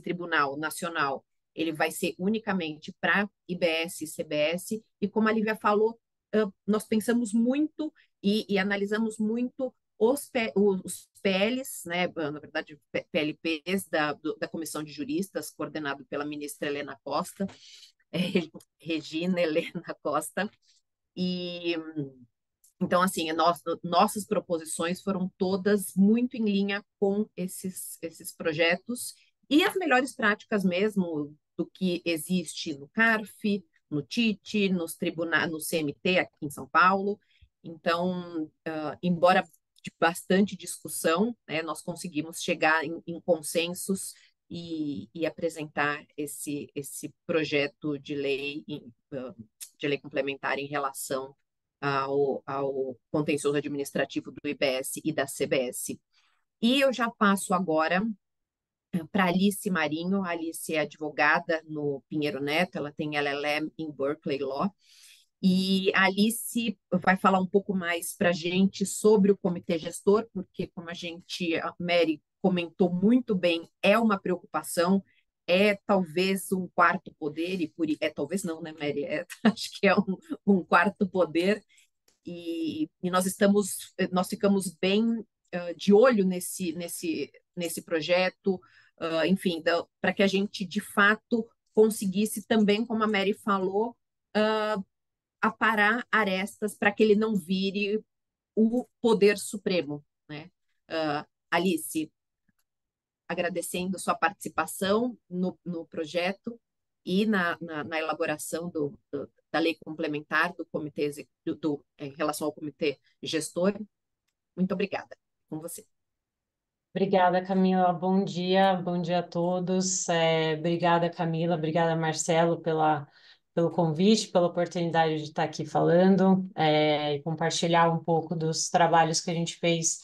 tribunal nacional ele vai ser unicamente para IBS e CBS, e como a Lívia falou, nós pensamos muito e analisamos muito os PLs, né, na verdade, PLPs da Comissão de Juristas, coordenado pela ministra Helena Costa, Regina Helena Costa, e então, assim, nossas proposições foram todas muito em linha com esses projetos e as melhores práticas mesmo do que existe no CARF, no TIT, nos tribunais, no CMT aqui em São Paulo. Então, embora de bastante discussão, né, nós conseguimos chegar em consensos e apresentar esse projeto de lei complementar em relação ao contencioso administrativo do IBS e da CBS. E eu já passo agora para Alice Marinho. A Alice é advogada no Pinheiro Neto, ela tem LLM em Berkeley Law, e a Alice vai falar um pouco mais para a gente sobre o comitê gestor, porque, como a Mary comentou muito bem, é uma preocupação, talvez um quarto poder, talvez não, né, Mary? Acho que é um quarto poder, e nós ficamos bem de olho nesse projeto, enfim, para que a gente, de fato, conseguisse também, como a Mary falou, aparar arestas para que ele não vire o poder supremo, né? Alice, agradecendo sua participação no projeto e na elaboração da lei complementar do comitê em relação ao comitê gestor. Muito obrigada. Com você. Obrigada, Camila. Bom dia a todos. Obrigada, Camila. Obrigada, Marcelo, pelo convite, pela oportunidade de estar aqui falando e compartilhar um pouco dos trabalhos que a gente fez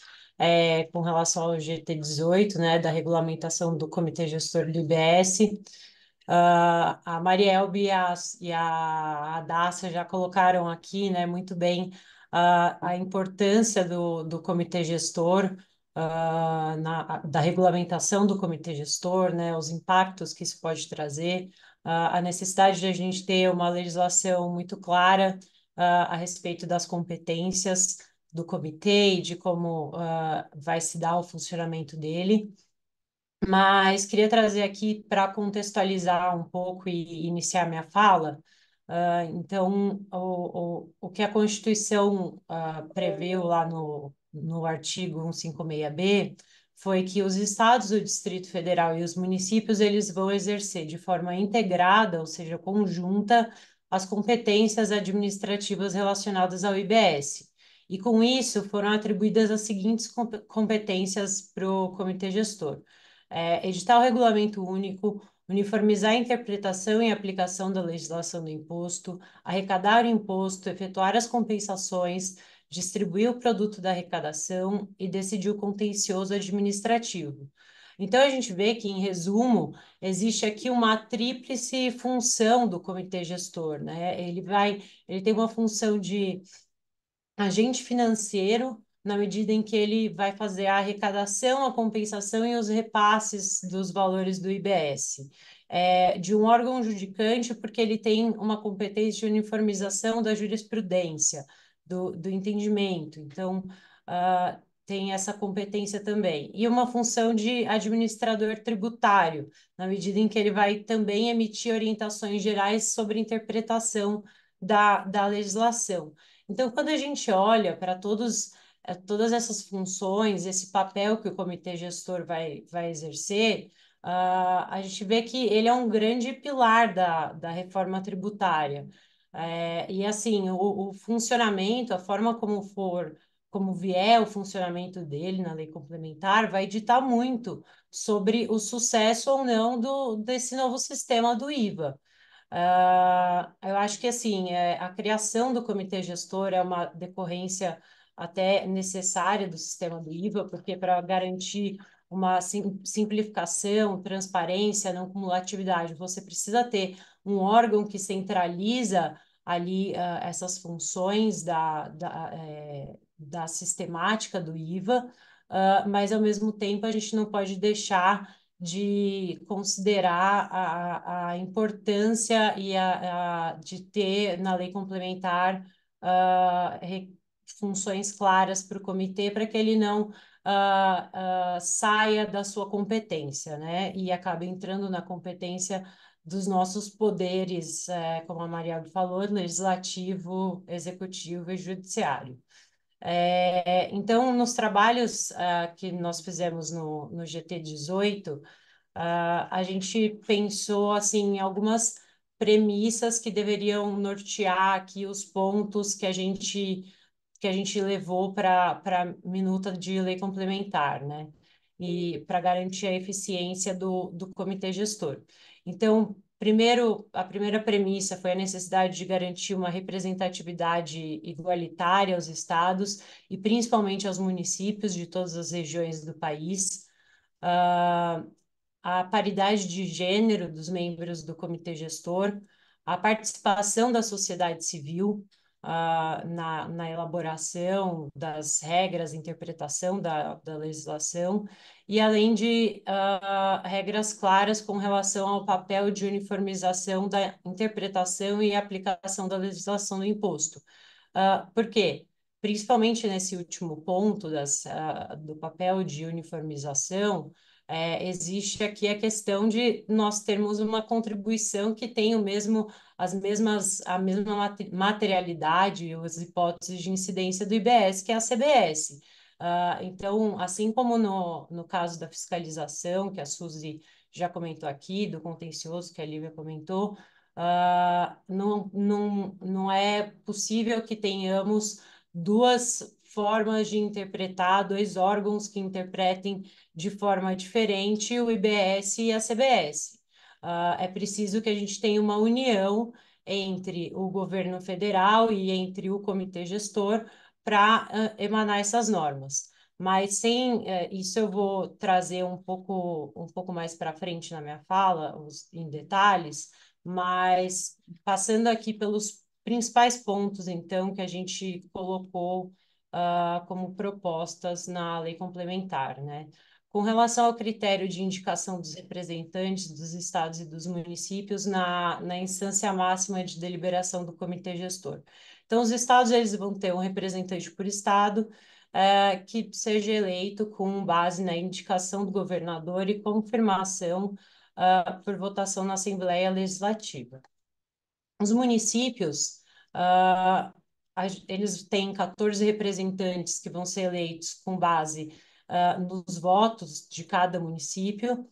com relação ao GT18, né, da regulamentação do Comitê Gestor do IBS. A Marielbe e a Dácia já colocaram aqui, né, muito bem a importância do Comitê Gestor, da regulamentação do comitê gestor, né, os impactos que isso pode trazer, a necessidade de a gente ter uma legislação muito clara a respeito das competências do comitê e de como vai se dar o funcionamento dele. Mas queria trazer aqui para contextualizar um pouco e iniciar minha fala. Então, o que a Constituição preveu lá no artigo 156b foi que os estados do Distrito Federal e os municípios eles vão exercer de forma integrada, ou seja, conjunta, as competências administrativas relacionadas ao IBS. E com isso foram atribuídas as seguintes competências para o comitê gestor: editar o regulamento único, uniformizar a interpretação e aplicação da legislação do imposto, arrecadar o imposto, efetuar as compensações, distribuir o produto da arrecadação e decidir o contencioso administrativo. Então, a gente vê que, em resumo, existe aqui uma tríplice função do comitê gestor, né? Ele tem uma função de agente financeiro, na medida em que ele vai fazer a arrecadação, a compensação e os repasses dos valores do IBS. De um órgão judicante, porque ele tem uma competência de uniformização da jurisprudência, do entendimento. Então, tem essa competência também. E uma função de administrador tributário, na medida em que ele vai também emitir orientações gerais sobre interpretação da legislação. Então, quando a gente olha para todas essas funções, esse papel que o comitê gestor vai exercer, a gente vê que ele é um grande pilar da reforma tributária. E assim, o funcionamento, a forma como vier o funcionamento dele na lei complementar, vai ditar muito sobre o sucesso ou não desse novo sistema do IVA. Eu acho que assim, a criação do comitê gestor é uma decorrência até necessária do sistema do IVA, porque para garantir uma simplificação, transparência, não cumulatividade, você precisa ter um órgão que centraliza ali essas funções da sistemática do IVA, mas ao mesmo tempo a gente não pode deixar de considerar a importância de ter na lei complementar funções claras para o comitê, para que ele não saia da sua competência, né? E acabe entrando na competência dos nossos poderes, como a Maria falou, legislativo, executivo e judiciário. Então, nos trabalhos que nós fizemos no GT18, a gente pensou assim, em algumas premissas que deveriam nortear aqui os pontos que a gente levou para a minuta de lei complementar, né? E para garantir a eficiência do comitê gestor. Então, a primeira premissa foi a necessidade de garantir uma representatividade igualitária aos estados e principalmente aos municípios de todas as regiões do país. A paridade de gênero dos membros do comitê gestor, a participação da sociedade civil na elaboração das regras, interpretação da legislação, e além de regras claras com relação ao papel de uniformização da interpretação e aplicação da legislação do imposto. Por quê? Principalmente nesse último ponto do papel de uniformização, existe aqui a questão de nós termos uma contribuição que tem a mesma materialidade e as hipóteses de incidência do IBS, que é a CBS. Então, assim como no caso da fiscalização, que a Suzy já comentou aqui, do contencioso, que a Lívia comentou, não é possível que tenhamos duas formas de interpretar, dois órgãos que interpretem de forma diferente o IBS e a CBS. É preciso que a gente tenha uma união entre o governo federal e entre o comitê gestor para emanar essas normas. Mas sem isso eu vou trazer um pouco mais para frente na minha fala, em detalhes, mas passando aqui pelos principais pontos, então, que a gente colocou como propostas na lei complementar, né? Com relação ao critério de indicação dos representantes dos estados e dos municípios na instância máxima de deliberação do comitê gestor. Então, os estados eles vão ter um representante por estado, que seja eleito com base na indicação do governador e confirmação por votação na Assembleia Legislativa. Os municípios, eles têm 14 representantes que vão ser eleitos com base nos votos de cada município,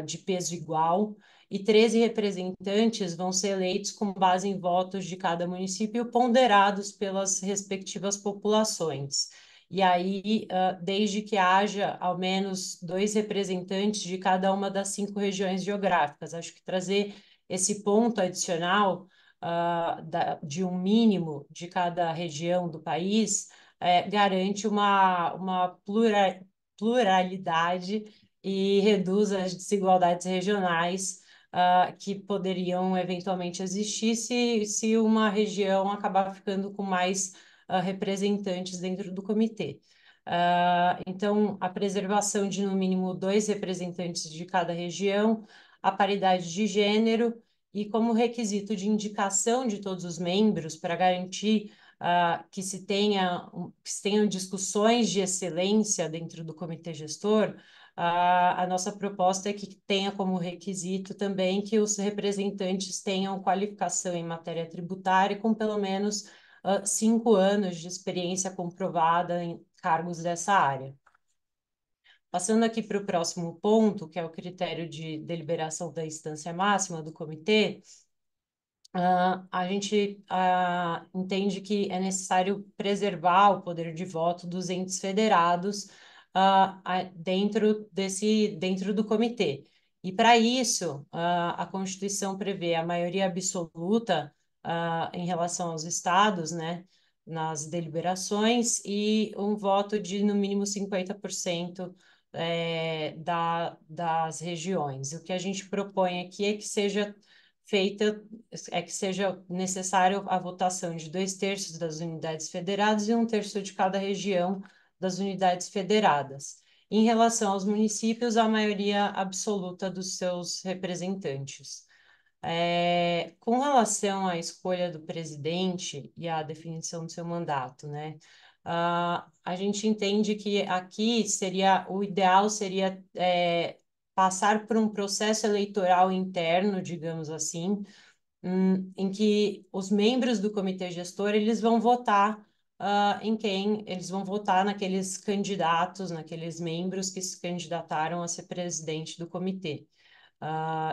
de peso igual, e 13 representantes vão ser eleitos com base em votos de cada município ponderados pelas respectivas populações. E aí, desde que haja ao menos 2 representantes de cada uma das 5 regiões geográficas. Acho que trazer esse ponto adicional de um mínimo de cada região do país garante uma pluralidade e reduz as desigualdades regionais que poderiam eventualmente existir se uma região acabar ficando com mais representantes dentro do comitê. Então, a preservação de no mínimo 2 representantes de cada região, a paridade de gênero e como requisito de indicação de todos os membros para garantir que se tenham discussões de excelência dentro do comitê gestor, a nossa proposta é que tenha como requisito também que os representantes tenham qualificação em matéria tributária com pelo menos 5 anos de experiência comprovada em cargos dessa área. Passando aqui para o próximo ponto, que é o critério de deliberação da instância máxima do comitê, a gente entende que é necessário preservar o poder de voto dos entes federados dentro do comitê. E, para isso, a Constituição prevê a maioria absoluta em relação aos estados, né, nas deliberações, e um voto de, no mínimo, 50% das regiões. O que a gente propõe aqui é que seja necessário a votação de 2/3 das unidades federadas e 1/3 de cada região das unidades federadas. Em relação aos municípios, a maioria absoluta dos seus representantes. Com relação à escolha do presidente e à definição do seu mandato, né? A gente entende que aqui o ideal seria passar por um processo eleitoral interno, digamos assim, em que os membros do comitê gestor eles vão votar eles vão votar naqueles candidatos, naqueles membros que se candidataram a ser presidente do comitê.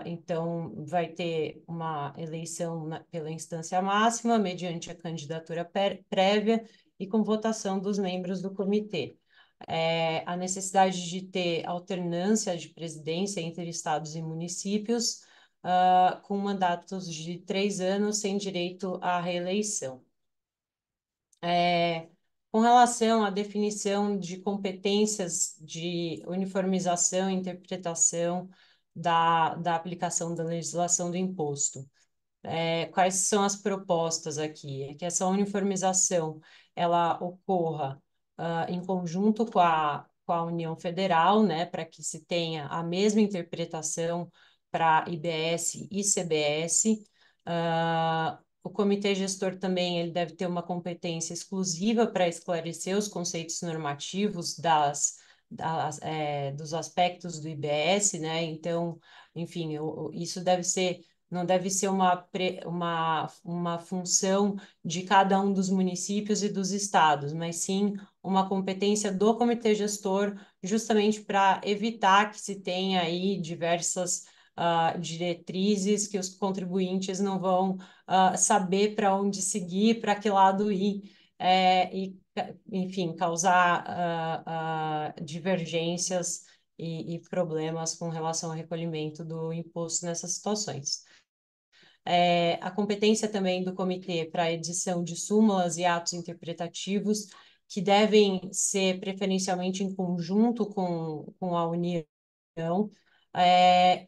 Então, vai ter uma eleição pela instância máxima, mediante a candidatura prévia e com votação dos membros do comitê. A necessidade de ter alternância de presidência entre estados e municípios, com mandatos de 3 anos sem direito à reeleição. Com relação à definição de competências de uniformização e interpretação da aplicação da legislação do imposto. Quais são as propostas aqui? É que essa uniformização ela ocorra em conjunto com a União Federal, né, para que se tenha a mesma interpretação para IBS e CBS. O comitê gestor também ele deve ter uma competência exclusiva para esclarecer os conceitos normativos dos aspectos do IBS, né? Então, enfim, isso não deve ser uma função de cada um dos municípios e dos estados, mas sim uma competência do comitê gestor, justamente para evitar que se tenha aí diversas diretrizes que os contribuintes não vão saber para onde seguir, para que lado ir, enfim, causar divergências e problemas com relação ao recolhimento do imposto nessas situações. A competência também do comitê para a edição de súmulas e atos interpretativos, que devem ser preferencialmente em conjunto com a União,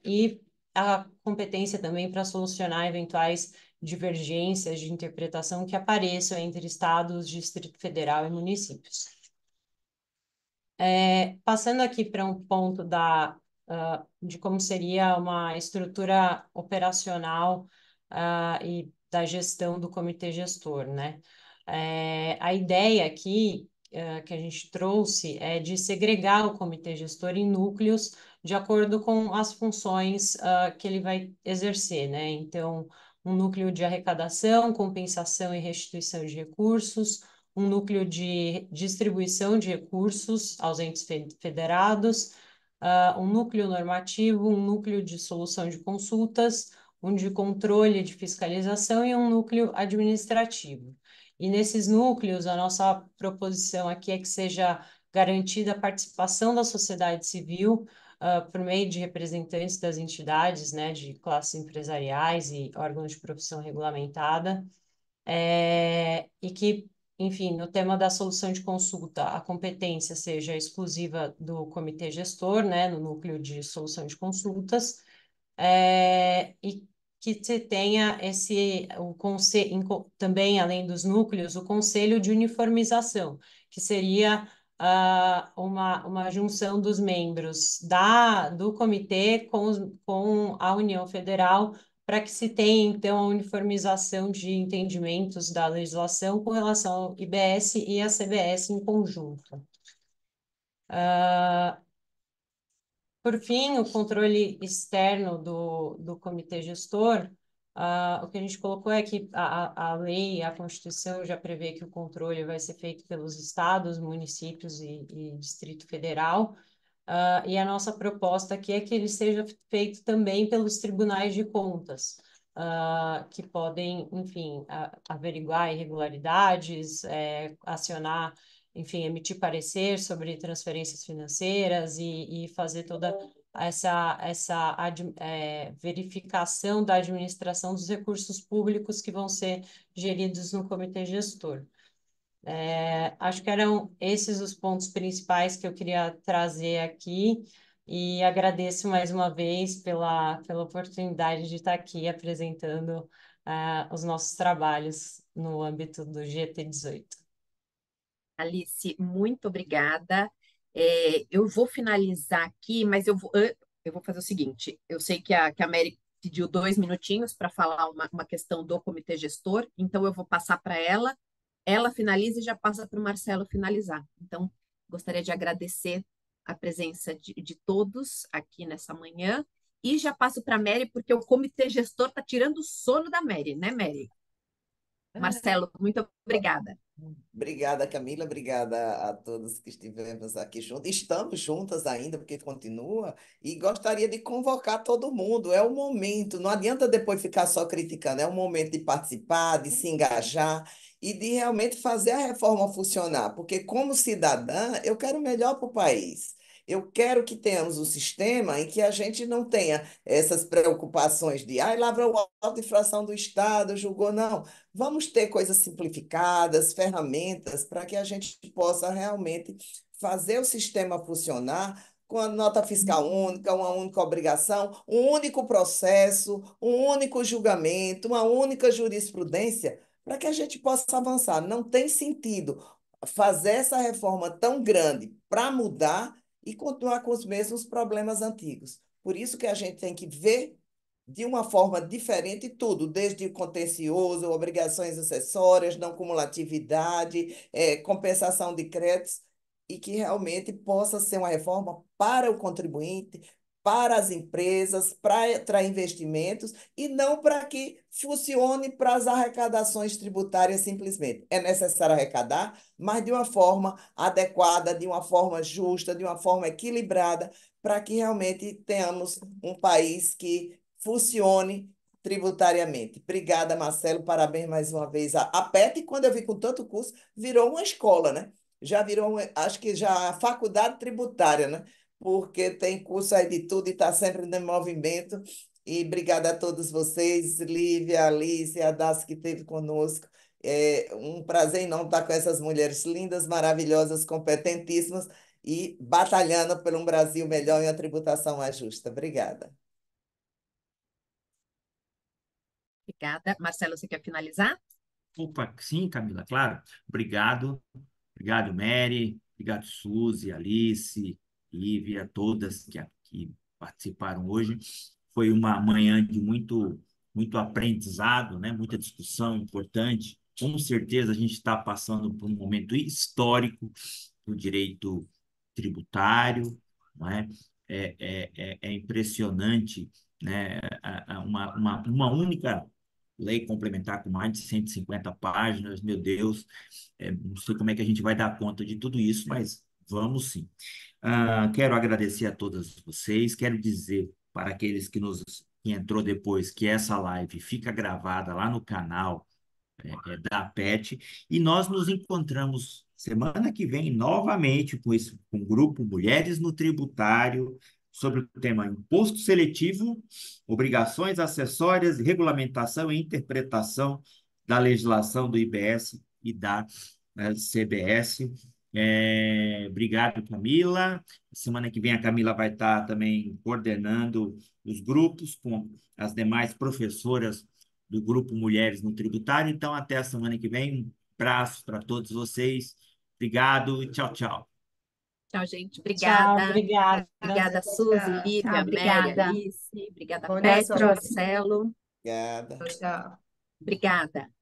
e a competência também para solucionar eventuais divergências de interpretação que apareçam entre estados, Distrito Federal e municípios. Passando aqui para um ponto de como seria uma estrutura operacional e da gestão do comitê gestor, né? A ideia aqui que a gente trouxe é de segregar o comitê gestor em núcleos de acordo com as funções que ele vai exercer, né? Então, um núcleo de arrecadação, compensação e restituição de recursos, um núcleo de distribuição de recursos aos entes federados, um núcleo normativo, um núcleo de solução de consultas, um de controle de fiscalização e um núcleo administrativo. E nesses núcleos, a nossa proposição aqui é que seja garantida a participação da sociedade civil, por meio de representantes das entidades, né, de classes empresariais e órgãos de profissão regulamentada, e que, enfim, no tema da solução de consulta, a competência seja exclusiva do comitê gestor, né, no núcleo de solução de consultas, e que se tenha também, além dos núcleos, o conselho de uniformização, que seria uma junção dos membros do comitê com a União Federal, para que se tenha, então, a uniformização de entendimentos da legislação com relação ao IBS e à CBS em conjunto. Por fim, o controle externo do comitê gestor, o que a gente colocou é que a lei, a Constituição já prevê que o controle vai ser feito pelos estados, municípios e Distrito Federal, e a nossa proposta aqui é que ele seja feito também pelos tribunais de contas, que podem, enfim, averiguar irregularidades, acionar, enfim, emitir parecer sobre transferências financeiras e fazer toda essa verificação da administração dos recursos públicos que vão ser geridos no comitê gestor. Acho que eram esses os pontos principais que eu queria trazer aqui e agradeço mais uma vez pela oportunidade de estar aqui apresentando os nossos trabalhos no âmbito do GT18. Alice, muito obrigada. Eu vou finalizar aqui, mas eu vou fazer o seguinte: eu sei que a Mary pediu 2 minutinhos para falar uma questão do comitê gestor, então eu vou passar para ela, ela finaliza e já passa para o Marcelo finalizar. Então, gostaria de agradecer a presença de todos aqui nessa manhã e já passo para a Mary, porque o comitê gestor está tirando o sono da Mary, né, Mary? Marcelo, muito obrigada. Obrigada, Camila. Obrigada a todos que estivemos aqui juntos. Estamos juntas ainda, porque continua, e gostaria de convocar todo mundo. É o momento, não adianta depois ficar só criticando, é o momento de participar, de se engajar e de realmente fazer a reforma funcionar, porque como cidadã, eu quero o melhor para o país. Eu quero que tenhamos um sistema em que a gente não tenha essas preocupações de, ai, lá vai o auto-infração do Estado, julgou, não. Vamos ter coisas simplificadas, ferramentas, para que a gente possa realmente fazer o sistema funcionar com a nota fiscal única, uma única obrigação, um único processo, um único julgamento, uma única jurisprudência, para que a gente possa avançar. Não tem sentido fazer essa reforma tão grande para mudar e continuar com os mesmos problemas antigos. Por isso que a gente tem que ver de uma forma diferente tudo, desde contencioso, obrigações acessórias, não cumulatividade, compensação de créditos, e que realmente possa ser uma reforma para o contribuinte, para as empresas, para atrair investimentos, e não para que funcione para as arrecadações tributárias simplesmente. É necessário arrecadar, mas de uma forma adequada, de uma forma justa, de uma forma equilibrada, para que realmente tenhamos um país que funcione tributariamente. Obrigada, Marcelo, parabéns mais uma vez. A PET, quando eu vi com tanto curso, virou uma escola, né? Já virou, acho que já a faculdade tributária, né? Porque tem curso aí de tudo e está sempre em movimento. E obrigada a todos vocês, Lívia, Alice, a Daci que esteve conosco. É um prazer enorme estar com essas mulheres lindas, maravilhosas, competentíssimas e batalhando por um Brasil melhor e uma tributação mais justa. Obrigada. Obrigada. Marcelo, você quer finalizar? Opa, sim, Camila, claro. Obrigado. Obrigado, Mary. Obrigado, Suzy, Alice, Lívia, todas que aqui participaram hoje. Foi uma manhã de muito aprendizado, né? Muita discussão importante. Com certeza a gente está passando por um momento histórico do direito tributário, não é? É impressionante, né? Uma única lei complementar com mais de 150 páginas, meu Deus, não sei como é que a gente vai dar conta de tudo isso, mas Vamos sim. Quero agradecer a todas vocês. Quero dizer para aqueles que entrou depois que essa live fica gravada lá no canal da PET, e nós nos encontramos semana que vem novamente com o grupo Mulheres no Tributário, sobre o tema Imposto Seletivo, Obrigações Acessórias, Regulamentação e Interpretação da legislação do IBS e da CBS. Obrigado, Camila. Semana que vem a Camila vai estar também coordenando os grupos com as demais professoras do Grupo Mulheres no Tributário. Então, até a semana que vem. Um abraço para todos vocês. Obrigado e tchau, tchau. Tchau, gente. Tchau, Obrigada. obrigada. Obrigada, Tchau, Suzy, tchau. Lívia, Tchau, Mary, obrigada. Alice. Obrigada, Bom dia, Até a Pet, pessoal. próxima. Marcelo. Obrigada. Tchau, tchau. Obrigada.